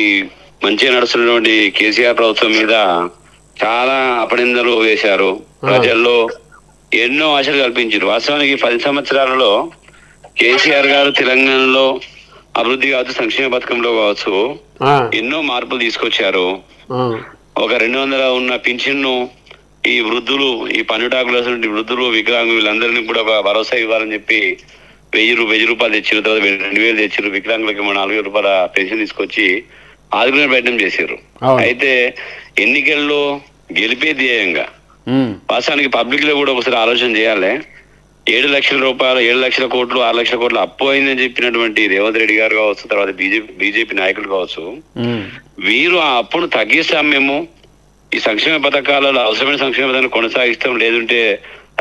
మంచిగా నడుస్తున్నటువంటి కేసీఆర్ ప్రభుత్వం మీద చాలా అపనిందలు వేశారు. ప్రజల్లో ఎన్నో ఆశలు కల్పించారు. వాస్తవానికి 10 సంవత్సరాలలో కేసీఆర్ గారు తెలంగాణలో అభివృద్ధి కావచ్చు, సంక్షేమ పథకంలో కావచ్చు ఎన్నో మార్పులు తీసుకొచ్చారు. ఒక 200 ఉన్న పింఛన్ను ఈ వృద్ధులు, ఈ పన్నుటాకులు వృద్ధులు, వికలాంగులు వీళ్ళందరినీ కూడా ఒక భరోసా ఇవ్వాలని చెప్పి 1000 రూపాయలు తెచ్చారు. తర్వాత 2000 తెచ్చారు. వికలాంగులకి 4000 రూపాయల పెన్షన్ తీసుకొచ్చి ఆదుకునే ప్రయత్నం చేశారు. అయితే ఎన్నికల్లో గెలిపే ధ్యేయంగా వాస్తవానికి పబ్లిక్ లో కూడా ఒకసారి ఆలోచన చేయాలి. 7 లక్షల రూపాయలు, 7 లక్షల కోట్లు, 6 లక్షల కోట్లు అప్పు అయిందని చెప్పినటువంటి రేవంత్ రెడ్డి గారు కావచ్చు, తర్వాత బీజేపీ నాయకులు కావచ్చు, వీరు ఆ అప్పును తగ్గిస్తాం, మేము ఈ సంక్షేమ పథకాలలో అవసరమైన సంక్షేమ పథకాలను కొనసాగిస్తాం, లేదంటే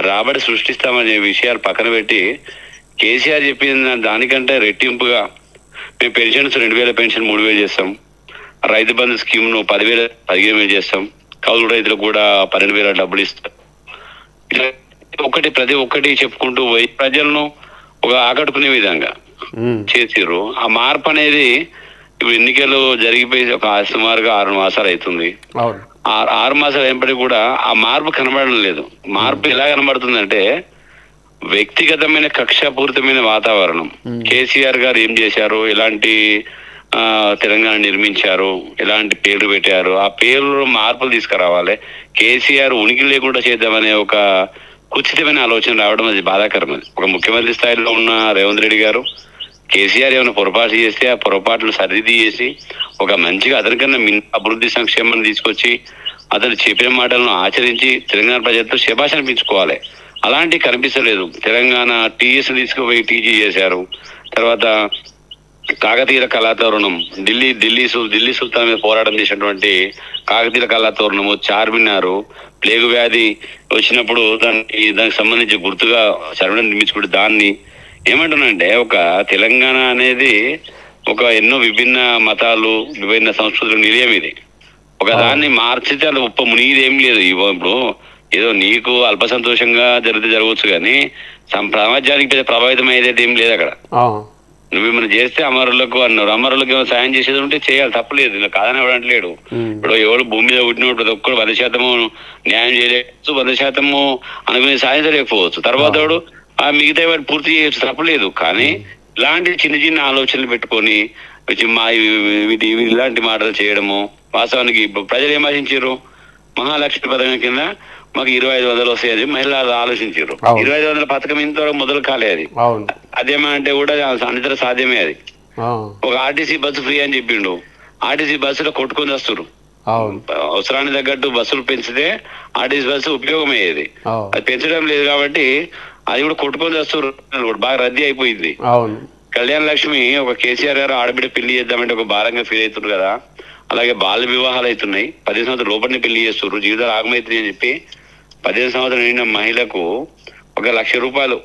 రాబడి సృష్టిస్తామనే విషయాలు పక్కన పెట్టి కేసీఆర్ చెప్పిన దానికంటే రెట్టింపుగా మేము పెన్షన్స్ 2000 పెన్షన్ 3000 చేస్తాం, రైతు బంధు స్కీమ్ ను 10,000 15,000 చేస్తాం, కౌలు రైతులకు కూడా 12,000 డబ్బులు ఇస్తాం. ప్రతి ఒక్కటి చెప్పుకుంటూ పోయి ప్రజలను ఒక ఆకట్టుకునే విధంగా చేసిర్రు. ఆ మార్పు అనేది ఇప్పుడు ఎన్నికలు జరిగిపోయి ఒక సుమారుగా 6 మాసాలు అవుతుంది. 6 మాసాలు అయినప్పటికీ కూడా ఆ మార్పు కనబడడం లేదు. మార్పు ఎలా కనబడుతుందంటే వ్యక్తిగతమైన కక్షపూరితమైన వాతావరణం. కేసీఆర్ గారు ఏం చేశారు, ఎలాంటి తెలంగాణ నిర్మించారు, ఎలాంటి పేర్లు పెట్టారు, ఆ పేర్లు మార్పులు తీసుకురావాలి, కేసీఆర్ ఉనికి లేకుండా చేద్దామనే ఒక కుచితమైన ఆలోచన రావడం అది బాధాకరం. అది ఒక ముఖ్యమంత్రి స్థాయిలో ఉన్న రేవంత్ రెడ్డి గారు కేసీఆర్ ఏమైనా పొరపాటు చేస్తే ఆ పొరపాట్లు సరిది చేసి ఒక మంచిగా అతనికన్నా అభివృద్ధి సంక్షేమాన్ని తీసుకొచ్చి అతను చెప్పిన మాటలను ఆచరించి తెలంగాణ ప్రజలతో శభాష్ అనిపించుకోవాలి. అలాంటి కనిపించలేదు. తెలంగాణ టీఎస్ తీసుకుపోయి టీజీ చేశారు. తర్వాత కాకతీయ కళాతోరణం, ఢిల్లీ సుల్తాన్ మీద పోరాటం చేసినటువంటి కాకతీయ కళాతోరణము, చార్మినారు, ప్లేగు వ్యాధి వచ్చినప్పుడు దానికి సంబంధించి గుర్తుగా చర్మం నిర్మించుకుంటే దాన్ని ఏమంటున్నానంటే ఒక తెలంగాణ అనేది ఒక ఎన్నో విభిన్న మతాలు, విభిన్న సంస్కృతుల నిలయం. ఇది ఒక దాన్ని మార్చితే అది ఉప్ప మునిగిదేం లేదు. ఇప్పుడు ఏదో నీకు అల్ప సంతోషంగా జరగవచ్చు కానీ సమాజానికి పెద్ద ప్రభావితం అయ్యేది ఏం లేదు అక్కడ. నువ్వు ఏమైనా చేస్తే అమరులకు అన్నారు, అమరులకు ఏమైనా సాయం చేసేది ఉంటే చేయాలి, తప్పలేదు, ఇలా కాదని ఎవడంటలేడు. ఇప్పుడు ఎవరు భూమి మీద పుట్టినప్పుడు ప్రతి ఒక్కరు 100% న్యాయం చేయలేకపోవచ్చు, 100% అనుకునే సాధించలేకపోవచ్చు. తర్వాత ఆ మిగతా వాడు పూర్తి చేయవచ్చు, తప్పలేదు. కానీ ఇలాంటి చిన్న ఆలోచనలు పెట్టుకొని ఇలాంటి మాటలు చేయడము, వాస్తవానికి ప్రజలు ఏం ఆశించారు, మహాలక్ష్మి పథకం కింద మాకు 2500 వస్తాయి మహిళలు ఆలోచించారు. 2500 పథకం ఇంతవరకు మొదలు కాలేదు. అదేమంటే కూడా అనితర సాధ్యమే. అది ఒక ఆర్టీసీ బస్సు ఫ్రీ అని చెప్పిండు. ఆర్టీసీ బస్సులో కొట్టుకొని వస్తారు. అవసరానికి తగ్గట్టు బస్సులు పెంచితే ఆర్టీసీ బస్సు ఉపయోగం అయ్యేది. అది పెంచడం లేదు కాబట్టి అది కూడా కొట్టుకొని వస్తారు. బాగా రద్దీ అయిపోయింది. కళ్యాణ లక్ష్మి ఒక కేసీఆర్ గారు ఆడబిడ్డ పెళ్లి చేద్దామంటే ఒక భారంగా ఫీల్ అవుతున్నారు కదా. అలాగే బాల్య వివాహాలు అవుతున్నాయి. 15 సంవత్సరాల లోపలనే పెళ్లి చేస్తున్నారు. జీవితాలు ఆగమవుతుంది అని చెప్పి 15 సంవత్సరాలు నిండిన మహిళకు 1 లక్ష రూపాయలు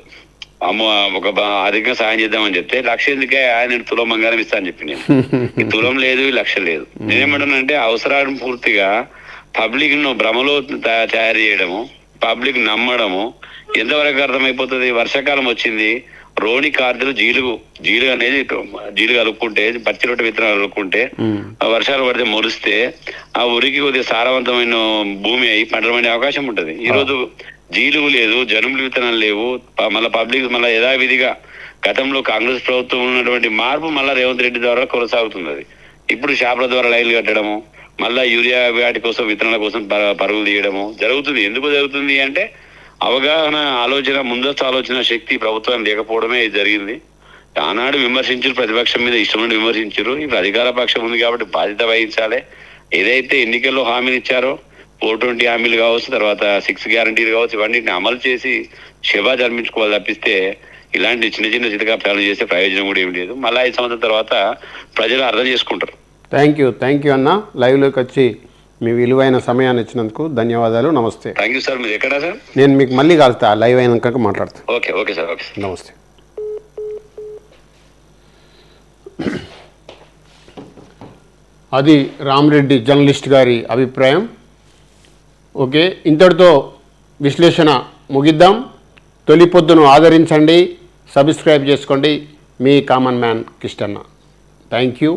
ఒక అధికంగా సాయం చేద్దామని చెప్తే 1 లక్ష ఎందుకే, ఆయన తులం బంగారం ఇస్తా అని చెప్పి నేను ఈ తులం లేదు, ఈ 1 లక్ష లేదు. నేనేమంటానంటే అవసరాన్ని పూర్తిగా పబ్లిక్ ను భ్రమలో తయారు చేయడము, పబ్లిక్ నమ్మడము ఎంతవరకు అర్థమైపోతుంది. వర్షాకాలం వచ్చింది, రోణి కార్డులు జీలు అనేది జీలు కలుపుకుంటే, పచ్చి రొట్టె విత్తనాలు కలుపుకుంటే వర్షాలు పడితే మొలిస్తే ఆ ఉరికి కొద్దిగా సారవంతమైన భూమి అయి పంటలు పండే అవకాశం ఉంటది. ఈ రోజు జీలుగు లేదు, జనుములు విత్తనాలు లేవు. మళ్ళీ పబ్లిక్ మళ్ళీ యథావిధిగా గతంలో కాంగ్రెస్ ప్రభుత్వం ఉన్నటువంటి మార్పు మళ్ళీ రేవంత్ రెడ్డి ద్వారా కొనసాగుతుంది. ఇప్పుడు షాపుల ద్వారా లైన్లు కట్టడము, మళ్ళా యూరియా వాటి కోసం విత్తనాల కోసం పరుగులు తీయడము జరుగుతుంది. ఎందుకు జరుగుతుంది అంటే అవగాహన, ఆలోచన, ముందస్తు ఆలోచన శక్తి ప్రభుత్వం లేకపోవడమే జరిగింది. ఆనాడు విమర్శించారు, ప్రతిపక్షం మీద ఇష్టం విమర్శించారు. ఇప్పుడు అధికార పక్షం ఉంది కాబట్టి బాధ్యత వహించాలి. ఏదైతే ఎన్నికల్లో హామీలు ఇచ్చారో 420 హామీలు కావచ్చు, తర్వాత 6 గ్యారంటీలు కావచ్చు, ఇవన్నింటిని అమలు చేసి శబాజ్ అనిపించుకోవాలి తప్పిస్తే ఇలాంటి చిన్న చితకాలు చేస్తే ప్రయోజనం కూడా ఏమి లేదు. మళ్ళీ 5 సంవత్సరాల తర్వాత ప్రజలు అర్థం చేసుకుంటారు. థ్యాంక్ యూ అన్న. లైవ్లోకి వచ్చి మీ విలువైన సమయాన్ని ఇచ్చినందుకు ధన్యవాదాలు. నమస్తే. Thank you sir. మీరు ఎక్కడా సార్? నేను మీకు మళ్ళీ కలుస్తా, లైవ్ అయినాక మాట్లాడతా. Okay sir. ఓకే, నమస్తే. అది రామరెడ్డి జర్నలిస్ట్ గారి అభిప్రాయం. ఓకే, ఇంతటితో విశ్లేషణ ముగిద్దాం. తొలి పొద్దును ఆదరించండి, సబ్స్క్రైబ్ చేసుకోండి. మీ common man Kishtanna. Thank you.